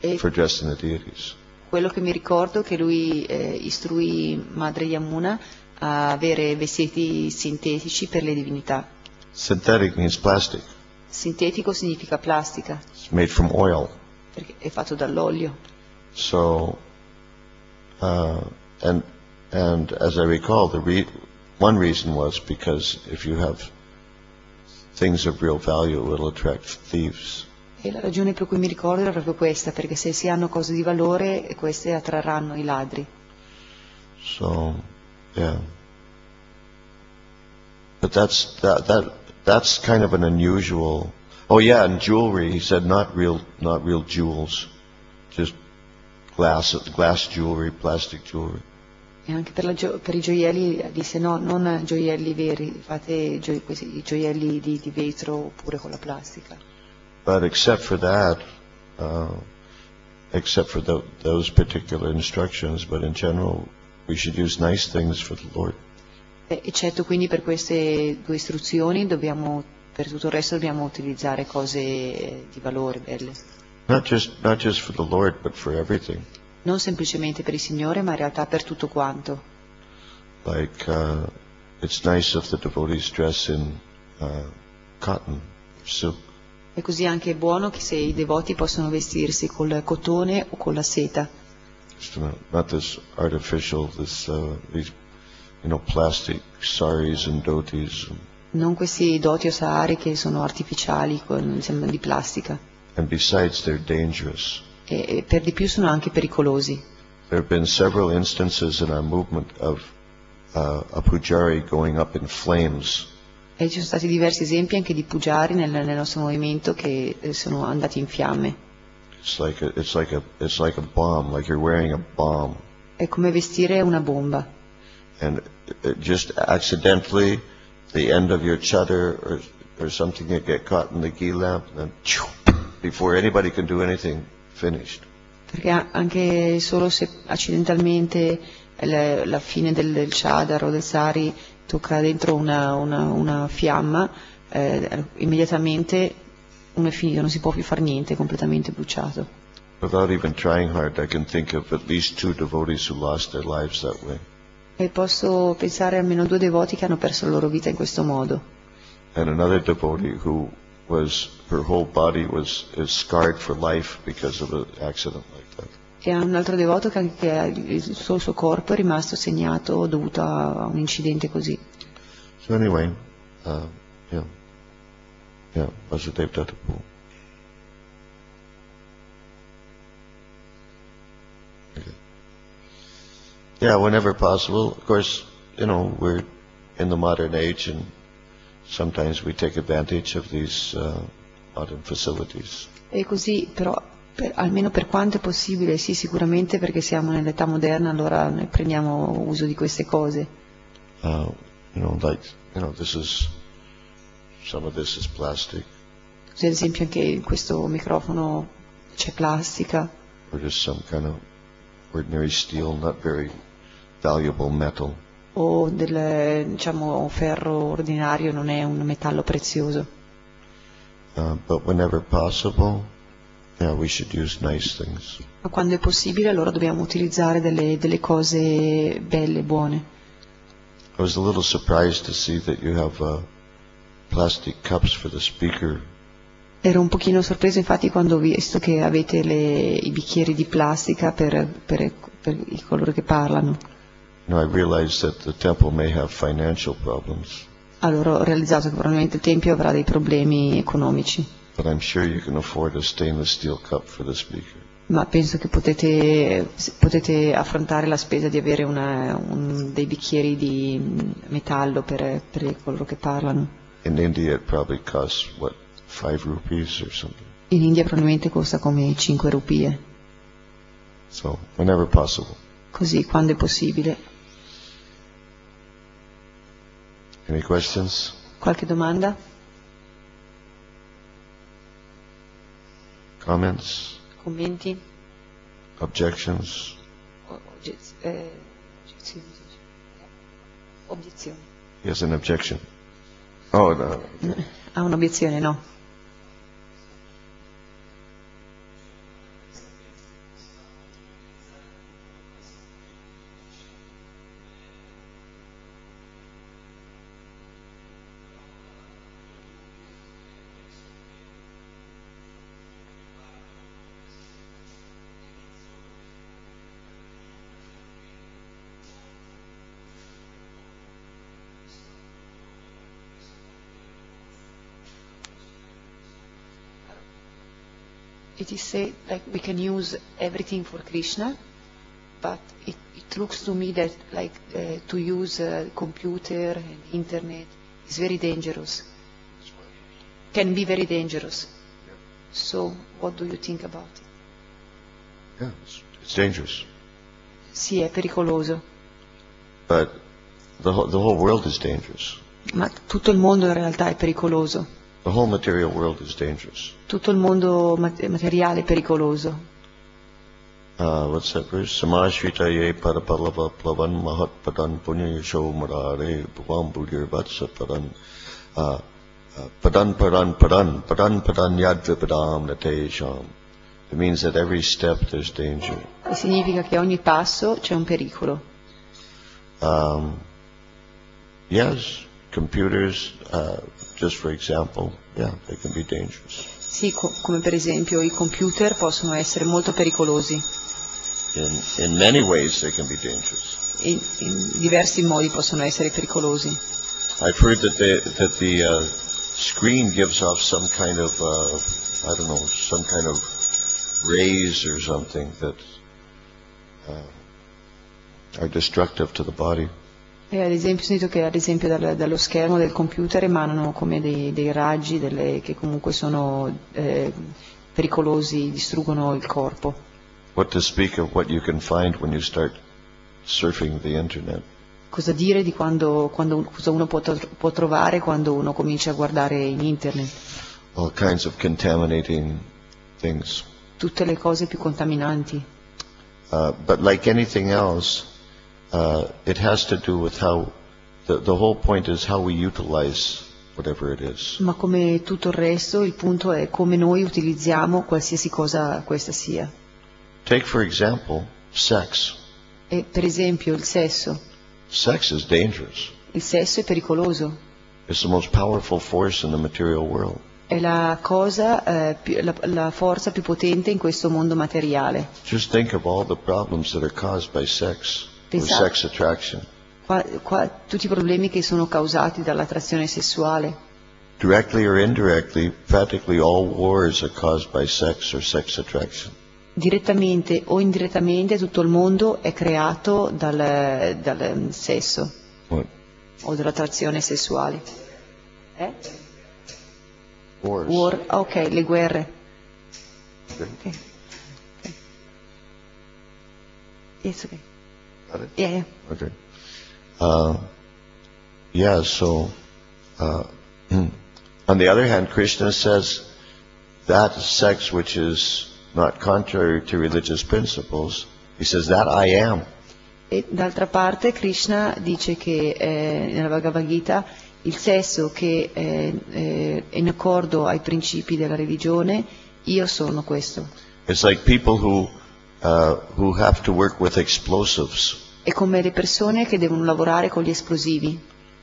E for dressing the deities. Quello che mi ricordo è che lui istruì Madre Yamuna a avere vestiti sintetici per le divinità. Synthetic means plastic. Sintetico significa plastica, It's made from oil. perché è fatto dall'olio. So, and as I recall, one reason was because if you have things of real value, it will attract thieves. E la ragione per cui mi ricordo era proprio questa, perché se si hanno cose di valore, queste attrarranno i ladri. So, yeah. But that's kind of an unusual. Oh yeah, and jewelry. He said not real jewels, just glass jewelry, plastic jewelry. E anche per i gioielli disse no, non gioielli veri, fate questi gioielli di vetro oppure con la plastica. But except for that, except for those particular instructions, but in general, we should use nice things for the Lord. Eccetto quindi per queste 2 istruzioni, per tutto il resto dobbiamo utilizzare cose di valore, belle. Not just for the Lord, but for everything. Non semplicemente per il Signore, ma in realtà per tutto quanto. Like, it's nice if the devotees dress in cotton, silk. E così anche è buono che se i devoti possono vestirsi col cotone o con la seta. Not this artificial, these, plastic saris and dhotis. Non questi doti o sahari che sono artificiali, sembrano di plastica. And besides, they're dangerous. E per di più sono anche pericolosi. There have been several instances in our movement of a pujari going up in flames. E ci sono stati diversi esempi anche di pujari nel nostro movimento che sono andati in fiamme. It's like a bomb, like you're wearing a bomb. È come vestire una bomba. And just accidentally, the end of your chadar or something, you get caught in the ghee lamp, and then before anybody can do anything, finished. Perché anche solo se accidentalmente la fine del chadar o del sari tocca dentro una fiamma, immediatamente uno è finito, non si può più fare niente, è completamente bruciato. Without even trying hard, I can think of at least 2 devotees who lost their lives that way. E posso pensare almeno 2 devoti che hanno perso la loro vita in questo modo. And another devotee who her whole body is scarred for life because of an accident like that. E un altro devoto che anche il suo corpo è rimasto segnato dovuto a un incidente così. So anyway, Vasudev Dattapu. Okay. Yeah, whenever possible. Of course, we're in the modern age and sometimes we take advantage of these modern facilities. E così, però, almeno per quanto è possibile, sì, sicuramente perché siamo nell'età moderna, allora noi prendiamo uso di queste cose. Some of this is plastic. Così, ad esempio, anche in questo microfono c'è plastica. Or just some kind of ordinary steel, not very valuable metal. O diciamo, ferro ordinario, non è un metallo prezioso. But whenever possible, we should use nice things. Ma quando è possibile, allora dobbiamo utilizzare delle cose belle, buone. I was a little surprised to see that you have plastic cups for the speaker. Ero un pochino sorpreso infatti quando ho visto che avete i bicchieri di plastica per coloro che parlano. I realized that the temple may have financial problems. Allora ho realizzato che probabilmente il Tempio avrà dei problemi economici. But I'm sure you can afford a stainless steel cup for the speaker. Ma penso che potete affrontare la spesa di avere dei bicchieri di metallo per coloro che parlano. In India it probably costs, 5 rupees or something. In India probabilmente costa come 5 rupie. So, whenever possible. Così, quando è possibile. Any questions? Qualche domanda? Comments? Commenti? Objections? Obiezioni. He has an objection. Oh, no. Ha un'obiezione, no? It is said like we can use everything for Krishna, but it looks to me that like to use computer and internet is very dangerous. Can be very dangerous. So what do you think about it? Yeah, it's dangerous. Sì, è pericoloso. But the whole world is dangerous. Ma tutto il mondo in realtà è pericoloso. The whole material world is dangerous. Tutto il mondo materiale è pericoloso. What's that verse? Samashvita ye parapalava plavan mahat padan punya yasho marare bhuvam budir vatsa padan padan padan padan padan padan yadvipadam natesham. It means that every step there's danger. E significa che a ogni passo c'è un pericolo. Yes, computers, just for example, yeah, they can be dangerous. Sì, come per esempio i computer possono essere molto pericolosi. In many ways they can be dangerous. In diversi modi possono essere pericolosi. I've heard that the screen gives off some kind of, I don't know, some kind of rays or something that are destructive to the body. E ad esempio, ho sentito che ad esempio dallo schermo del computer emanano come dei raggi che comunque sono pericolosi, distruggono il corpo. What to speak of what you can find when you start surfing the internet. Cosa dire di cosa uno può trovare quando uno comincia a guardare in internet? All kinds of contaminating things. Tutte le cose più contaminanti. But like anything else, it has to do with how the whole point is how we utilize whatever it is. Ma come tutto il resto, il punto è come noi utilizziamo qualsiasi cosa questa sia. Take for example sex. E per esempio il sesso. Sex is dangerous. Il sesso è pericoloso. It's the most powerful force in the material world. È la forza più potente in questo mondo materiale. Just think of all the problems that are caused by sex, or Pensate. sex attraction. Tutti i problemi che sono causati dall'attrazione sessuale. Directly or indirectly, practically all wars are caused by sex or sex attraction. Direttamente o indirettamente tutto il mondo è creato dal sesso What? o dall'attrazione sessuale. Wars. Ok, le guerre. Okay. Okay. It's okay. Got it? Yeah. Okay. Yeah, so, on the other hand, Krishna says that sex which is not contrary to religious principles, he says that I am. E d'altra parte Krishna dice che nella Bhagavad Gita il sesso che è in accordo ai principi della religione, io sono questo. It's like people who have to work with explosives. È come le persone che devono lavorare con gli esplosivi.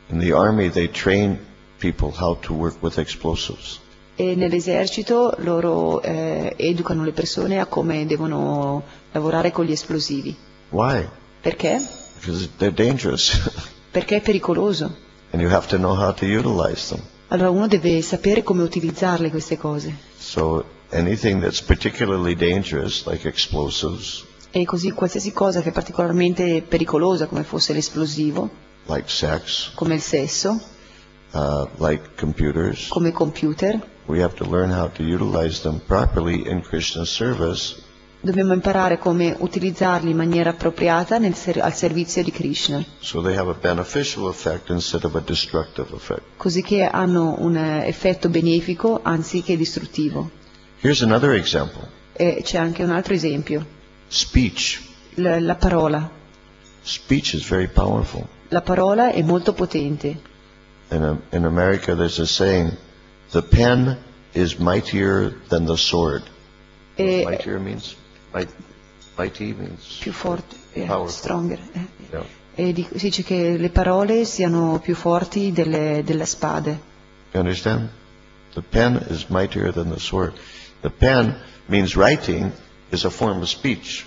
In the army, they train people how to work with explosives. E nell'esercito loro educano le persone a come devono lavorare con gli esplosivi. Why? Perché? Because they're dangerous. Perché è pericoloso. And you have to know how to utilize them. Allora uno deve sapere come utilizzarle queste cose. So anything that's particularly dangerous, like explosives, E così qualsiasi cosa che è particolarmente pericolosa, come fosse l'esplosivo, like sex, come il sesso, like computers, come i computer, we have to learn how to utilize them properly in Krishna's service, dobbiamo imparare come utilizzarli in maniera appropriata al servizio di Krishna, so they have a beneficial effect instead of a destructive effect. così che hanno un effetto benefico anziché distruttivo. Here's another example. E c'è anche un altro esempio, Speech. la parola. Speech is very powerful. La parola è molto potente. In America there's a saying, the pen is mightier than the sword. E Mightier means, mighty means più forte, powerful. stronger. Yeah. E si dice che le parole siano più forti delle spade. You understand? The pen is mightier than the sword. The pen means writing is a form of speech.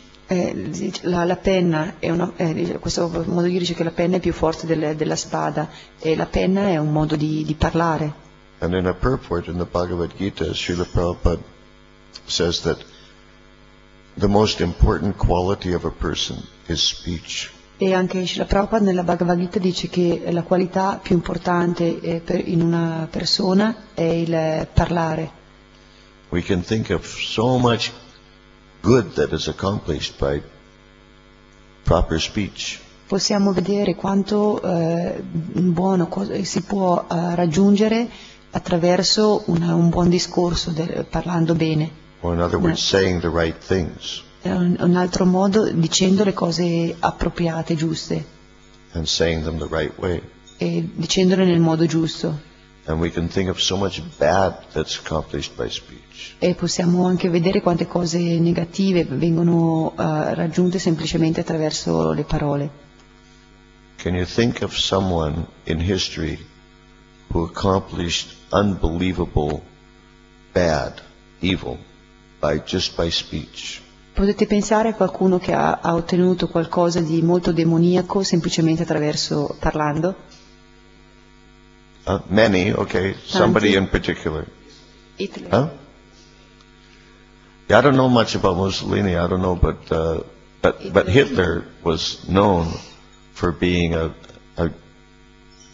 La penna è questo modo di dire dice che la penna è più forte della spada e la penna è un modo di parlare. And in a purport in the Bhagavad Gita, Srila Prabhupada says that the most important quality of a person is speech. E anche Srila Prabhupada nella Bhagavad Gita dice che la qualità più importante in una persona è il parlare. We can think of so much good that is accomplished by proper speech. Possiamo vedere quanto buono si può raggiungere attraverso un buon discorso, parlando bene. Or in other words, saying the right things. Un altro modo, dicendo le cose appropriate, giuste, And saying them the right way. e dicendole nel modo giusto. And we can think of so much bad that's accomplished by speech. E possiamo anche vedere quante cose negative vengono raggiunte semplicemente attraverso le parole. Can you think of someone in history who accomplished unbelievable bad, evil, just by speech? Potete pensare a qualcuno che ha ottenuto qualcosa di molto demoniaco semplicemente attraverso parlando? Many, okay. Somebody in particular. Hitler. Huh? Yeah, I don't know much about Mussolini. I don't know, but Hitler was known for being a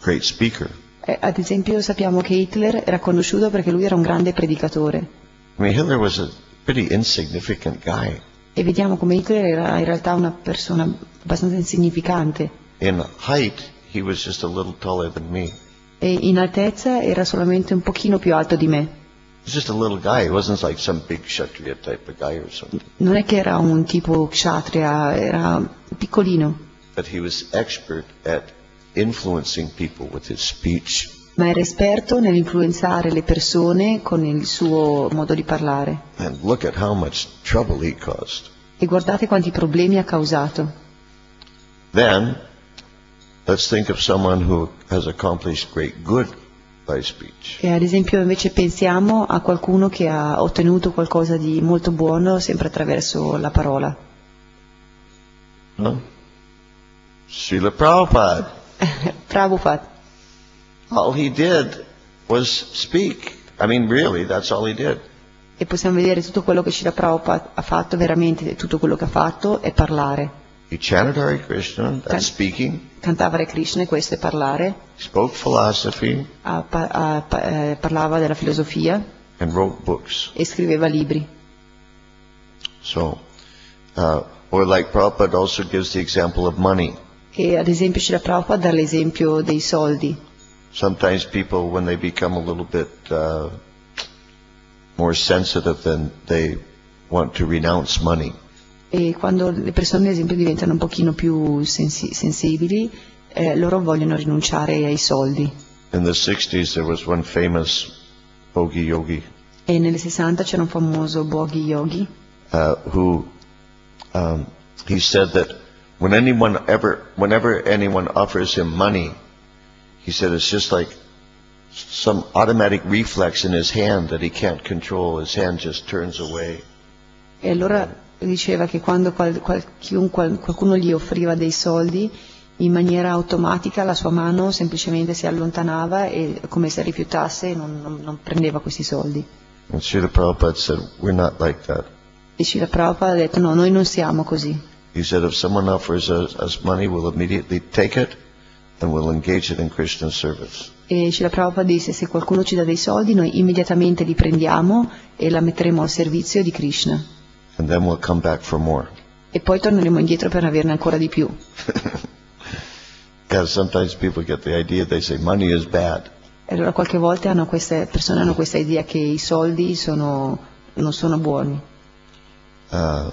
great speaker. Ad esempio sappiamo che Hitler era conosciuto perché lui era un grande predicatore. I mean, Hitler was a pretty insignificant guy. E vediamo come Hitler era in realtà una persona abbastanza insignificante. In height, he was just a little taller than me. E in altezza era solamente un pochino più alto di me. He was just a little guy. He wasn't like some big Kshatriya type of guy or something. Non è che era un tipo kshatriya, era piccolino. But he was expert at influencing people with his speech. Ma era esperto nell'influenzare le persone con il suo modo di parlare. And look at how much trouble he caused. E guardate quanti problemi ha causato. Then, let's think of someone who has accomplished great good by speech. E ad esempio invece pensiamo a qualcuno che ha ottenuto qualcosa di molto buono sempre attraverso la parola. Huh? Srila Prabhupada. Prabhupada. All he did was speak. I mean, really, that's all he did. E possiamo vedere tutto quello che Srila Prabhupada ha fatto, veramente tutto quello che ha fatto è parlare. He chanted Hare Krishna, that's speaking. Cantava Hare Krishna e questo è parlare. He spoke philosophy Parlava della filosofia and wrote books. e scriveva libri. So, or like Prabhupada also gives the example of money. E ad esempio Srila Prabhupada dà l'esempio dei soldi. Sometimes people, when they become a little bit more sensitive, then they want to renounce money. E quando le persone ad esempio diventano un pochino più sensibili, loro vogliono rinunciare ai soldi. In the 60s there was one famous Bhogi Yogi E nelle 60 c'era un famoso Bhogi Yogi who he said that whenever anyone offers him money, he said it's just like some automatic reflex in his hand that he can't control. His hand just turns away. E allora diceva che quando qualcuno gli offriva dei soldi, in maniera automatica la sua mano semplicemente si allontanava e come se rifiutasse e non prendeva questi soldi. And Srila Prabhupada said, we're not like that. E Srila Prabhupada ha detto no, noi non siamo così. He said, if someone offers us money, we'll immediately take it and we'll engage it in Krishna service. E Srila Prabhupada disse se qualcuno ci dà dei soldi noi immediatamente li prendiamo e la metteremo al servizio di Krishna. And then we'll come back for more. E poi torneremo indietro per averne ancora di più. Because sometimes people get the idea, they say money is bad. E allora qualche volta queste persone hanno questa idea che i soldi non sono buoni. In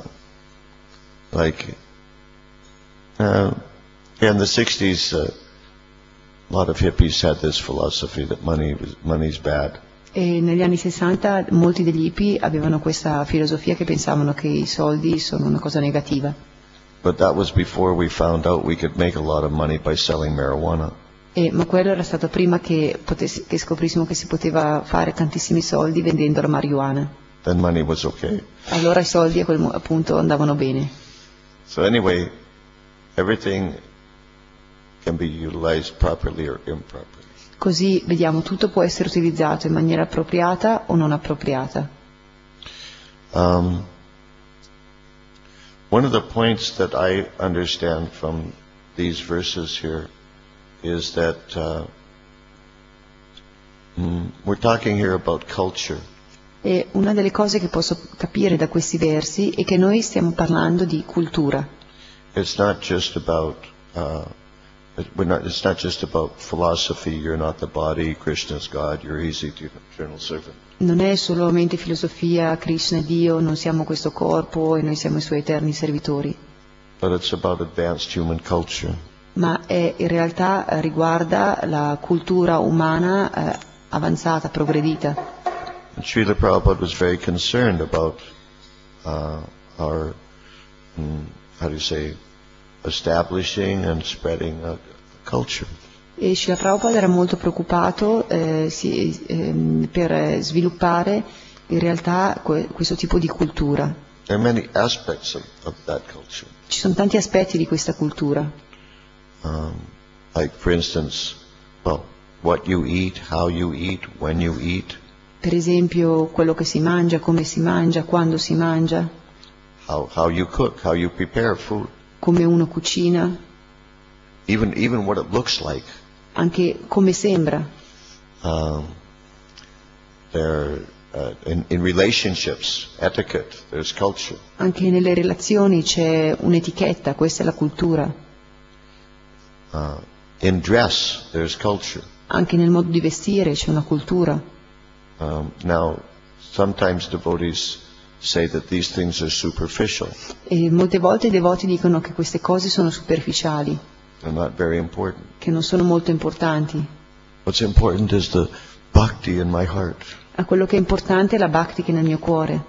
the 60s, a lot of hippies had this philosophy that money's bad. E negli anni 60 molti degli hippie avevano questa filosofia che pensavano che i soldi sono una cosa negativa. But that was before we found out we could make a lot of money by selling marijuana. Ma quello era stato prima che scoprissimo che si poteva fare tantissimi soldi vendendo la marijuana. Then money was okay. Allora i soldi a quel punto andavano bene. So anyway, everything can be utilized properly or improperly. Così vediamo, tutto può essere utilizzato in maniera appropriata o non appropriata. One of the points that I understand from these verses here is that we're talking here about culture. E una delle cose che posso capire da questi versi è che noi stiamo parlando di cultura. It's not just about it's not just about philosophy. You're not the body. Krishna is God. You're His eternal servant. Non è solamente filosofia, Krishna è Dio, non siamo questo corpo e noi siamo i suoi eterni servitori. But it's about advanced human culture. Ma in realtà riguarda la cultura umana avanzata, progredita. And Srila Prabhupada was very concerned about our, how do you say, establishing and spreading a culture. E Srila Prabhupada era molto preoccupato per sviluppare in realtà questo tipo di cultura. There are many aspects of that culture. Ci sono tanti aspetti di questa cultura. Like, for instance, well, what you eat, how you eat, when you eat. Per esempio, quello che si mangia, come si mangia, quando si mangia. How you cook, how you prepare food. Come uno cucina. Even what it looks like. Anche come sembra. In relationships, etiquette, there's culture. Anche nelle relazioni c'è un'etichetta, questa è la cultura. In dress, there's culture. Anche nel modo di vestire c'è una cultura. Now, sometimes devotees say that these things are superficial. E molte volte i devoti dicono che queste cose sono superficiali. They're not very important. Che non sono molto importanti. What's important is the bhakti in my heart. A quello che è importante è la bhakti che è nel mio cuore.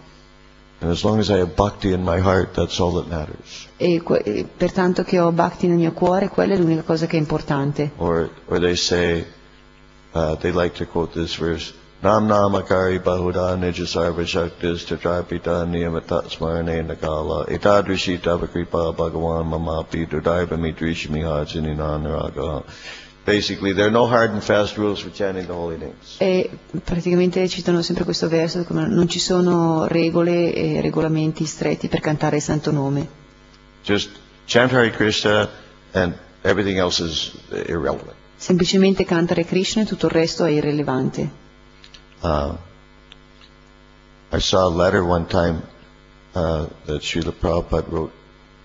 And as long as I have bhakti in my heart, that's all that matters. E pertanto che ho bhakti nel mio cuore, quella è l'unica cosa che è importante. Or they say, they like to quote this verse, Nam namakari bahuda nijasarva shaktis tatrapita niyamata smarane nakala etadrishi tavakripa bhagavan mamapi dudaiva midrishmi hajininan. Basically, there are no hard and fast rules for chanting the holy names. E praticamente citano sempre questo verso, come non ci sono regole e regolamenti stretti per cantare il santo nome. Just chant Hare Krishna and everything else is irrelevant. Semplicemente cantare Krishna e tutto il resto è irrilevante. I saw a letter one time that Srila Prabhupada wrote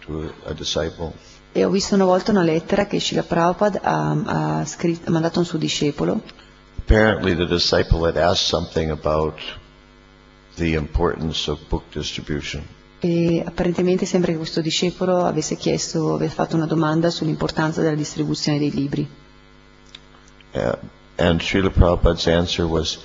to a disciple. E ho visto una volta una lettera che Srila Prabhupada ha mandato a un suo discepolo. Apparently the disciple had asked something about the importance of book distribution. E apparentemente sembra che questo discepolo avesse fatto una domanda sull'importanza della distribuzione dei libri. And Srila Prabhupada's answer was,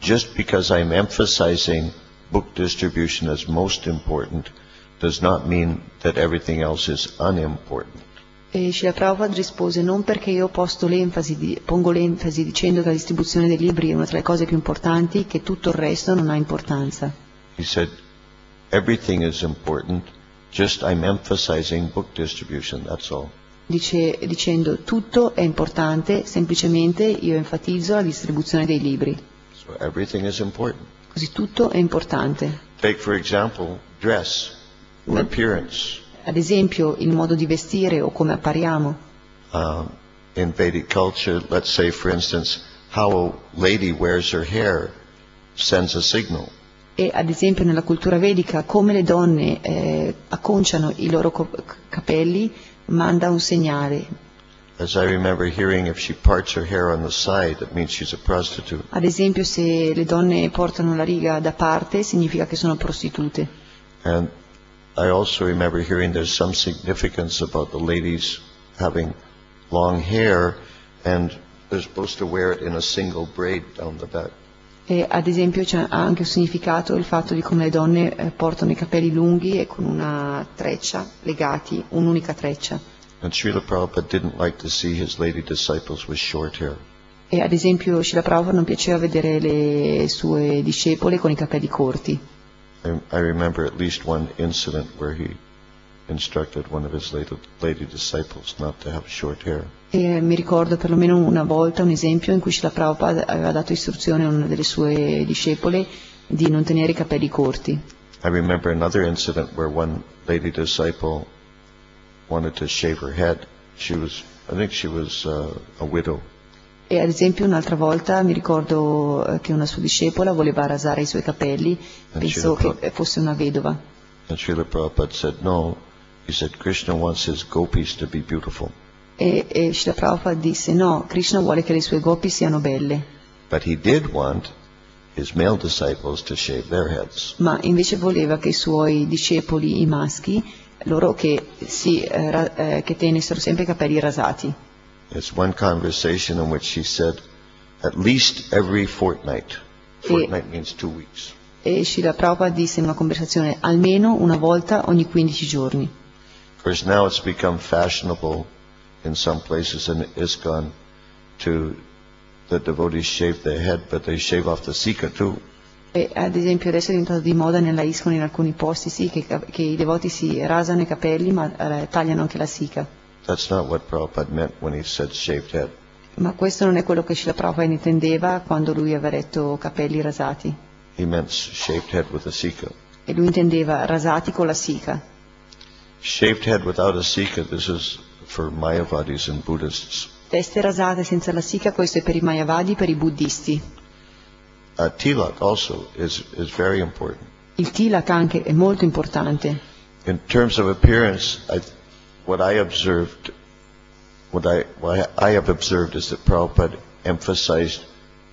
just because I'm emphasizing book distribution as most important does not mean that everything else is unimportant. E Srila Prabhupada rispose: non perché io pongo l'enfasi dicendo che la distribuzione dei libri è una tra le cose più importanti, che tutto il resto non ha importanza. He said, everything is important, just I'm emphasizing book distribution, that's all. Dicendo tutto è importante, semplicemente io enfatizzo la distribuzione dei libri. So everything is important. Così tutto è importante. Take for example, dress or appearance. Ad esempio il modo di vestire o come appariamo. In Vedic culture, let's say for instance, how a lady wears her hair sends a signal. E ad esempio nella cultura vedica come le donne acconciano i loro capelli manda un segnale. As I remember hearing, if she parts her hair on the side, it means she's a prostitute. Ad esempio se le donne portano la riga da parte significa che sono prostitute. And I also remember hearing there's some significance about the ladies having long hair and they're supposed to wear it in a single braid down the back. E ad esempio c'è anche un significato il fatto di come le donne portano i capelli lunghi e con una treccia legati, un'unica treccia. And Srila Prabhupada didn't like to see his lady disciples with short hair. E ad esempio Srila Prabhupada non piaceva vedere le sue discepole con i capelli corti. I remember at least one incident where he instructed one of his lady disciples not to have short hair. E mi ricordo perlomeno una volta un esempio in cui Srila Prabhupada aveva dato istruzione a una delle sue discepole di non tenere i capelli corti. I remember another incident where one lady disciple wanted to shave her head. I think she was a widow. E ad esempio un'altra volta mi ricordo che una sua discepola voleva rasare i suoi capelli, pensò che fosse una vedova. And Srila Prabhupada said, no, he said, Krishna wants his gopis to be beautiful. E Srila Prabhupada disse no, Krishna vuole che le sue gopi siano belle. But he did want his male disciples to shave their heads. Ma invece voleva che i suoi discepoli, i maschi, loro che tenessero sempre i capelli rasati. It's one conversation in which he said, at least every fortnight. Fortnight means 2 weeks. E Srila Prabhupada disse in una conversazione almeno una volta ogni 15 giorni. Of course, now it's become fashionable in some places in ISKCON to the devotees shave their head, but they shave off the sika too. E ad esempio adesso è diventato di moda nella ISKCON in alcuni posti sì, che i devoti si rasano i capelli ma tagliano anche la sika. That's not what Prabhupada meant when he said shaved head. Ma questo non è quello che Srila Prabhupada intendeva quando lui aveva detto capelli rasati. He meant shaved head with a sika. E lui intendeva rasati con la sika. Shaved head without a sika, this is for Mayavadis and Buddhists. Teste rasate senza la sika, questo è per i Mayavadi, per i buddisti. Tilak also is very important. Il tilak anche è molto importante. In terms of appearance, what I have observed is that Prabhupada emphasized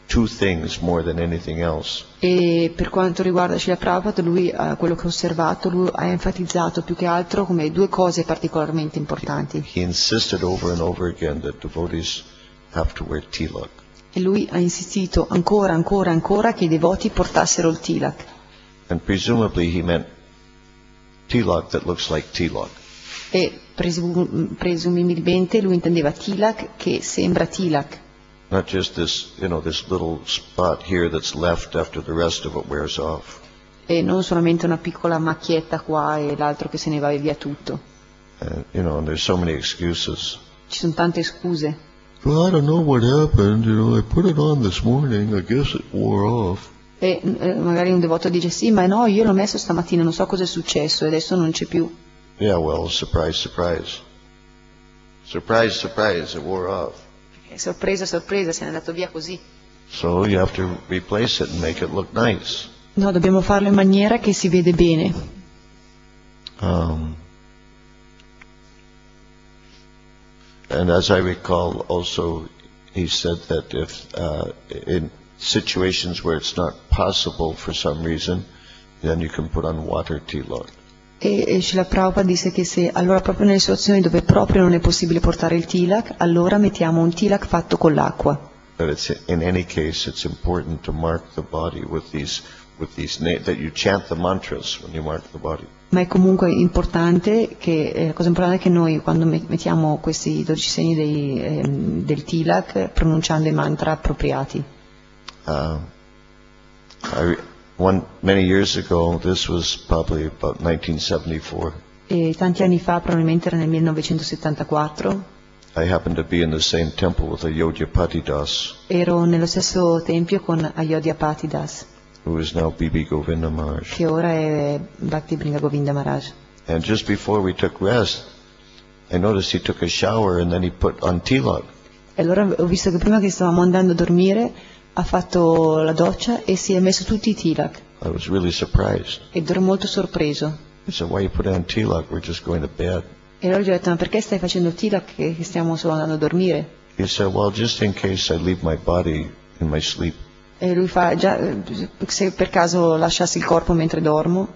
2 things more than anything else. E per quanto riguarda Srila Prabhupada, lui, quello che ho osservato, lui ha enfatizzato più che altro come 2 cose particolarmente importanti. He insisted over and over again that devotees have to wear tilak. E lui ha insistito ancora che i devoti portassero il tilak. And presumably he meant tilak that looks like tilak. E presumibilmente lui intendeva tilak che sembra tilak. Not just this little spot here that's left after the rest of it wears off. E non solamente una piccola macchietta qua e l'altro che se ne va via tutto. And there's so many excuses. Ci sono tante scuse. Well, I don't know what happened, I put it on this morning, I guess it wore off. E magari un devoto dice sì, ma no, io l'ho messo stamattina, non so cosa è successo e adesso non c'è più. Yeah, well, surprise, surprise. Surprise, surprise, it wore off. Sorpresa, sorpresa, se n'è andato via così. So you have to replace it and make it look nice. No, dobbiamo farlo in maniera che si vede bene. And as I recall, also, he said that if in situations where it's not possible for some reason, then you can put on water tilak. E Srila Prabhupada disse che se allora proprio nelle situazioni dove proprio non è possibile portare il tilak, allora mettiamo un tilak fatto con l'acqua. But in any case, it's important to mark the body with these that you chant the mantras when you mark the body. Ma è comunque importante che la cosa importante è che noi quando mettiamo questi 12 segni del tilak pronunciando i mantra appropriati. Many years ago, this was probably about 1974. E tanti anni fa, probabilmente era nel 1974. I happened to be in the same temple with Ayodhyapati Das. Ero nello stesso tempio con Ayodhyapati Das. Who is now Bibi Govinda Maharaj. Che ora è Bhakti Bringa Govinda Maharaj. And just before we took rest, I noticed he took a shower and then he put on tilak. E allora ho visto che prima che stavamo andando a dormire ha fatto la doccia e si è messo tutti i tilak. I was really surprised. Ed ero molto sorpreso. I said, why you put on tilak? We're just going to bed. E allora gli ho detto, ma perché stai facendo il tilak che stiamo solo andando a dormire? He said, well, just in case I leave my body in my sleep. E lui fa, già, se per caso lasciassi il corpo mentre dormo.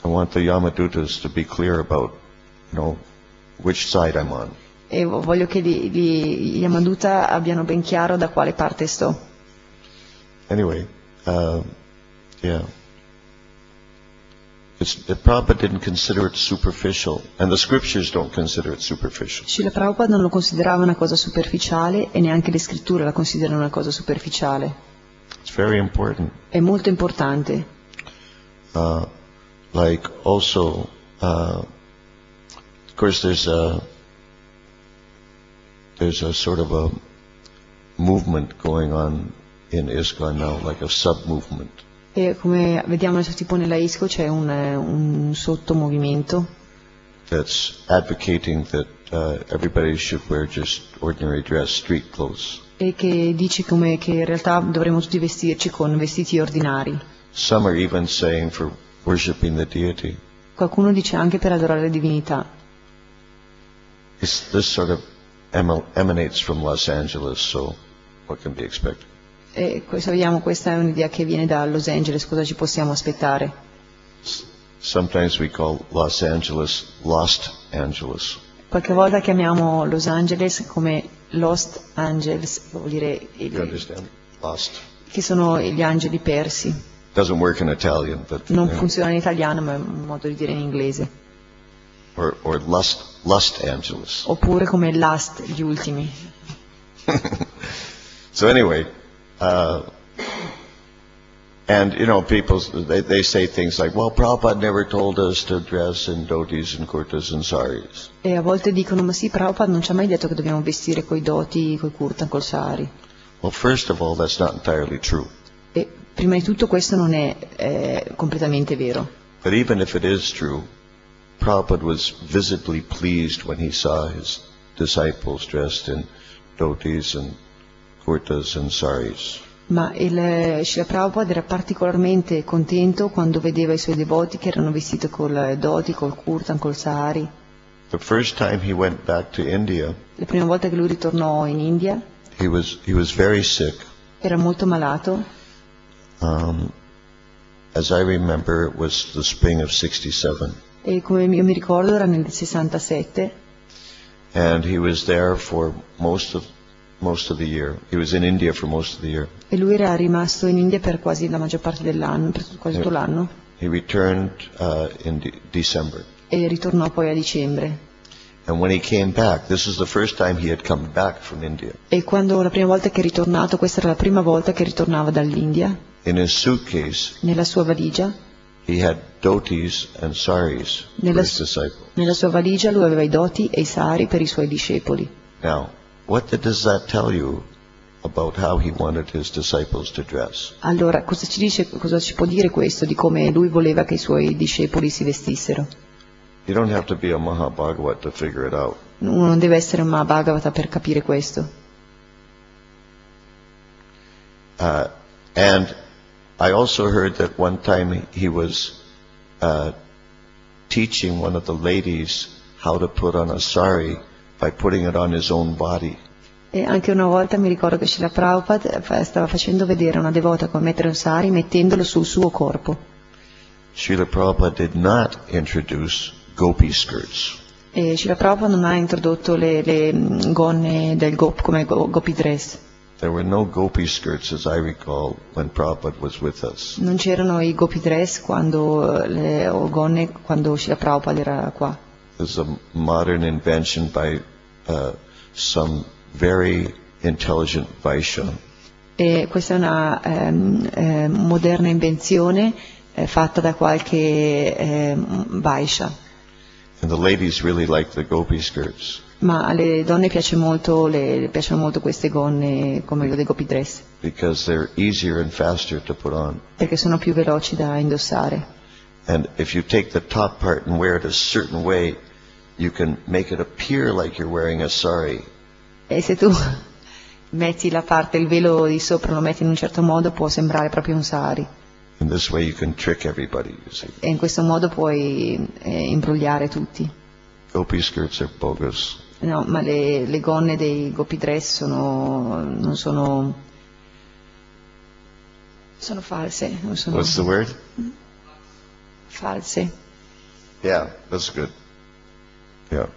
I want the Yamadutas to be clear about, which side I'm on. E voglio che gli Yamaduta abbiano ben chiaro da quale parte sto. Anyway, yeah. The Prabhupada didn't consider it superficial, and the scriptures don't consider it superficial. Srila Prabhupada non lo considerava una cosa superficiale e neanche le scritture la considerano una cosa superficiale. It's very important. È molto importante. Like also, of course, there's a sort of a movement going on in ISKCON now, like a sub-movement. E come vediamo adesso tipo nella ISCO c'è un sottomovimento that's advocating that everybody should wear just ordinary dress, street clothes. e che dice come che in realtà dovremmo tutti vestirci con vestiti ordinari. Some are even saying for worshiping the deity. Qualcuno dice anche per adorare la divinità. This sort of emanates from Los Angeles, so what can be expected? E vediamo, questa è un'idea che viene da Los Angeles, cosa ci possiamo aspettare? Sometimes we call Los Angeles Lost Angeles. Qualche volta chiamiamo Los Angeles come Lost Angels, vuol dire You understand? Lost. che sono gli angeli persi. Doesn't work in Italian, but Non funziona in italiano, ma è un modo di dire in inglese. or Lust Angeles. Oppure come Last, gli ultimi. So anyway, and you know, people they say things like, "Well, Prabhupada never told us to dress in dhotis and kurtas and saris." E a volte dicono, ma sì, Prabhupada non ci ha mai detto che dobbiamo vestire coi dhoti, coi kurtan, col sari. Well, first of all, that's not entirely true. E prima di tutto questo non è completamente vero. But even if it is true, Prabhupada was visibly pleased when he saw his disciples dressed in dhotis and kurtas and saris. Ma Srila Prabhupada era particolarmente contento quando vedeva i suoi devoti che erano vestiti col dhoti, col kurtan, col sari. The first time he went back to India, La prima volta che lui ritornò in India he was very sick. era molto malato. As I remember, it was the spring of '67, E come io mi ricordo era nel 67 and he was there for most of the year. He was in India for most of the year. e lui era rimasto in India per quasi la maggior parte dell'anno, per quasi tutto l'anno, He returned in December, e ritornò poi a dicembre. and when he came back, this is the first time he had come back from India. E quando la prima volta che è ritornato, questa era la prima volta che ritornava dall'India, In his suitcase, nella sua valigia, he had dhotis and saris for Nella- his disciples. nella sua valigia lui aveva i dhoti e i sari per i suoi discepoli. Now, what does that tell you about how he wanted his disciples to dress? Allora, cosa ci può dire questo di come lui voleva che i suoi discepoli si vestissero? You don't have to be a Mahabhagavat to figure it out. Uno non deve essere un Mahabhagavata per capire questo. And I also heard that one time he was teaching one of the ladies how to put on a sari by putting it on his own body. E anche una volta mi ricordo che Srila Prabhupada stava facendo vedere a una devota come mettere un sari mettendolo sul suo corpo. Srila Prabhupada did not introduce gopi skirts. E Srila Prabhupada non ha introdotto le gonne del come gopi dress. There were no gopi skirts, as I recall, when Prabhupada was with us. Non c'erano i gopi dress o gonne quando Srila Prabhupada era qua. It was a modern invention by some very intelligent Vaishya. E questa è una moderna invenzione fatta da qualche Vaishya. And the ladies really liked the gopi skirts Ma alle donne piacciono molto queste gonne come le gopi dress, because they're easier and faster to put on. perché sono più veloci da indossare. And if you take the top part and wear it a certain way, you can make it appear like you're wearing a sari. E se tu metti il velo di sopra, lo metti in un certo modo, può sembrare proprio un sari. In this way you can trick everybody, you see. E in questo modo puoi imbrogliare tutti. Gopi skirts are bogus. No, ma le gonne dei gopi dress non sono false, non sono What's the word? false. Yeah, that's good. Yeah.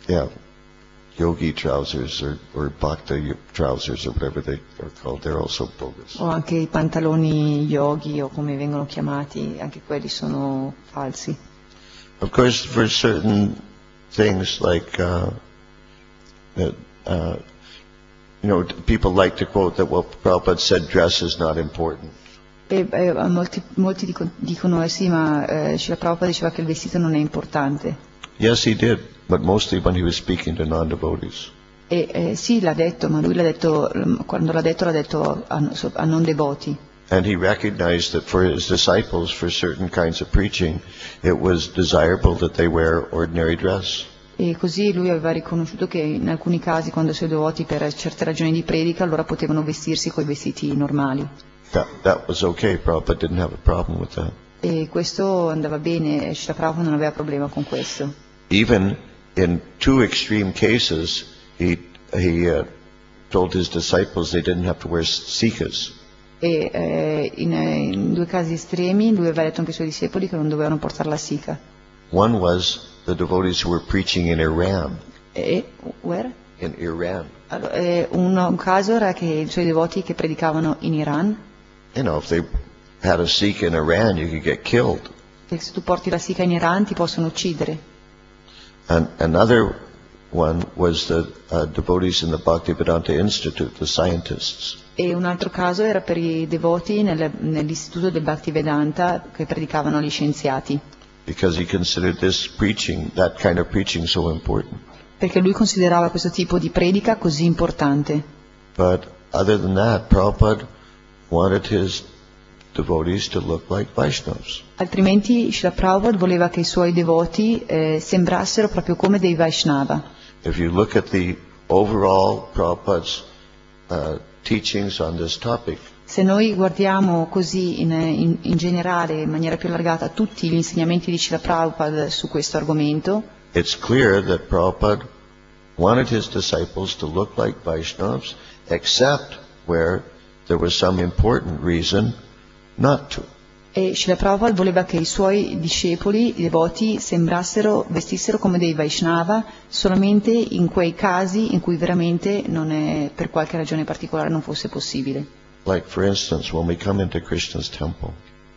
Yeah, yogi trousers or bhakta trousers or whatever they are called, they're also bogus. O anche i pantaloni yogi o come vengono chiamati, anche quelli sono falsi. Of course, for certain things like, people like to quote that, well, Prabhupada said dress is not important. E molti dicono sì, ma Srila Prabhupada diceva che il vestito non è importante. Yes, he did, but mostly when he was speaking to non-devotees. Sì, l'ha detto, ma lui l'ha detto, quando l'ha detto a non devoti. And he recognized that for his disciples, for certain kinds of preaching, it was desirable that they wear ordinary dress. E così lui aveva riconosciuto che in alcuni casi, quando i suoi devoti per certe ragioni di predica, allora potevano vestirsi coi vestiti normali. That was okay. Prabhupada didn't have a problem with that. E questo andava bene, Srila Prabhupada non aveva problema con questo. Even in two extreme cases, he told his disciples they didn't have to wear sikhas. E in due casi estremi lui aveva detto anche ai suoi discepoli che non dovevano portare la sikha. One was the devotees who were preaching in Iran. Where? In Iran. Allora, un caso era che i suoi devoti che predicavano in Iran. You know, if they had a Sikh in Iran, you could get killed. Perché se tu porti la sikha in Iran ti possono uccidere. And another one was the devotees in the Bhaktivedanta Institute, the scientists. E un altro caso era per i devoti nell'istituto del Bhaktivedanta che predicavano agli scienziati. Because he considered this preaching, that kind of preaching, so important. Perché lui considerava questo tipo di predica così importante. But other than that, Prabhupada wanted his devotees to look like Vaishnavas. Altrimenti Srila Prabhupada voleva che i suoi devoti sembrassero proprio come dei Vaishnava. If you look at the overall Prabhupada's teachings on this topic, Se noi guardiamo così in generale, in maniera più allargata, tutti gli insegnamenti di Srila Prabhupada su questo argomento, it's clear that Prabhupada wanted his disciples to look like Vaishnavas, except where there was some important reason not to. e Srila Prabhupada voleva che i suoi discepoli, i devoti, vestissero come dei Vaishnava solamente in quei casi in cui veramente per qualche ragione particolare non fosse possibile. Like, for instance, when we come into Krishna's temple,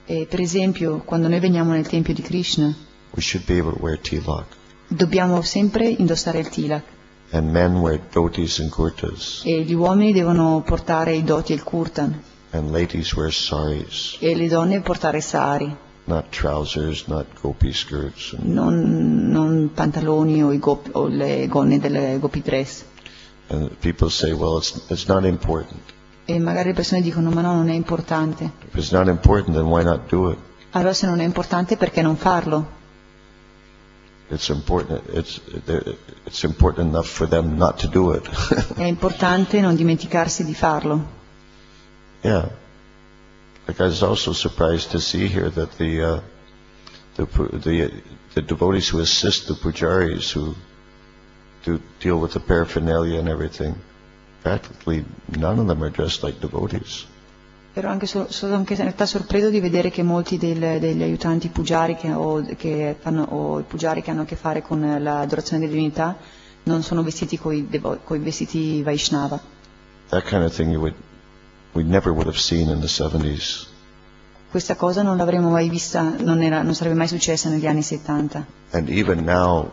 Per esempio, quando noi veniamo nel Tempio di Krishna, we should be able to wear tilak. dobbiamo sempre indossare il tilak And men wear dhotis and kurtas. e gli uomini devono portare i dhoti e il kurtan And ladies wear saris. e le donne portare sari, Not trousers, not gopi skirts. non pantaloni o le gonne delle gopi dress. And people say, well, it's not important. E magari le persone dicono, ma no, non è importante. If it's not important, then why not do it? Allora se non è importante, perché non farlo? It's important. It's important enough for them not to do it. È importante non dimenticarsi di farlo. Yeah. Like, I was also surprised to see here that the devotees who assist the pujaris, who do deal with the paraphernalia and everything, practically none of them are dressed like devotees. Però sono anche in realtà sorpreso di vedere che molti degli aiutanti pugiari o i pugiari che hanno a che fare con l'adorazione delle divinità non sono vestiti coi vestiti Vaishnava. That kind of thing we never would have seen in the 70s. Questa cosa non l'avremmo mai vista, non sarebbe mai successa negli anni 70. And even now,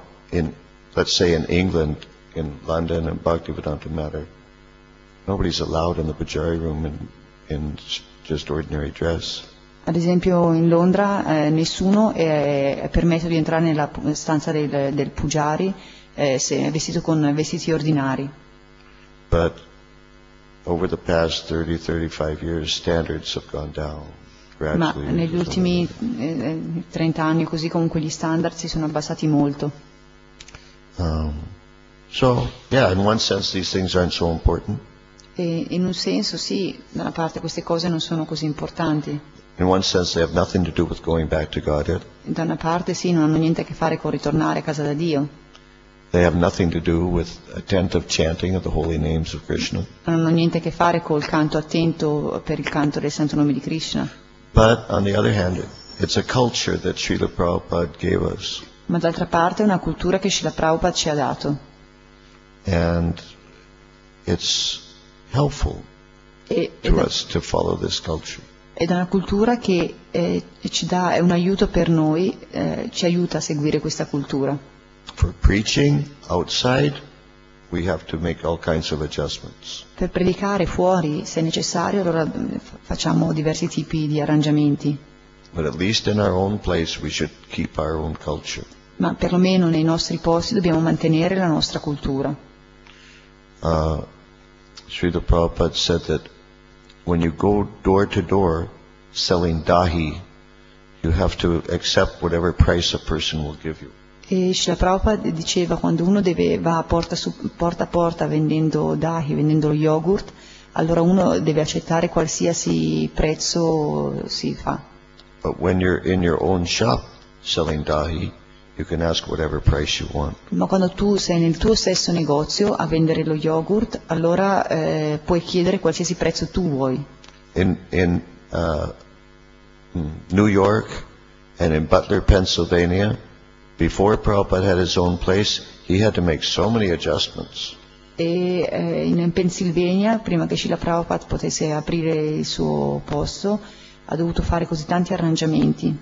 let's say in England, in London and Bhaktivedanta Matter, nobody's allowed in the pujari room in just ordinary dress. Ad esempio in Londra nessuno è permesso di entrare nella stanza del pugiari se è vestito con vestiti ordinari. But over the past 30-35 years, standards have gone down Ma gradually. negli ultimi 30 anni così comunque gli standard si sono abbassati molto. So, yeah, in one sense these things aren't so important. E in un senso sì, da una parte queste cose non sono così importanti, In one sense they have nothing to do with going back to Godhead. da una parte sì, non hanno niente a che fare con ritornare a casa da Dio, They have nothing to do with attentive chanting of the holy names of Krishna. non hanno niente a che fare col canto attento per il canto del santo nome di Krishna. But on the other hand, it's a culture that Srila Prabhupada gave us. Ma d'altra parte è una cultura che Srila Prabhupada ci ha dato And it's helpful ed to us to follow this culture. è una cultura che è un aiuto per noi, ci aiuta a seguire questa cultura. For preaching outside, we have to make all kinds of adjustments. Per predicare fuori, se necessario, allora facciamo diversi tipi di arrangiamenti, But at least in our own place, we should keep our own culture. ma perlomeno nei nostri posti dobbiamo mantenere la nostra cultura. Srila Prabhupada said that when you go door to door selling dahi, you have to accept whatever price a person will give you. E Srila Prabhupada diceva, quando uno va porta a porta vendendo dahi, vendendo lo yogurt, allora uno deve accettare qualsiasi prezzo si fa. But when you're in your own shop selling dahi, you can ask whatever price you want. Ma quando tu sei nel tuo stesso negozio a vendere lo yogurt, allora puoi chiedere qualsiasi prezzo tu vuoi. In New York and in Butler, Pennsylvania, before Prabhupada had his own place, he had to make so many adjustments. E in Pennsylvania, prima che Srila Prabhupada potesse aprire il suo posto, ha dovuto fare così tanti arrangiamenti.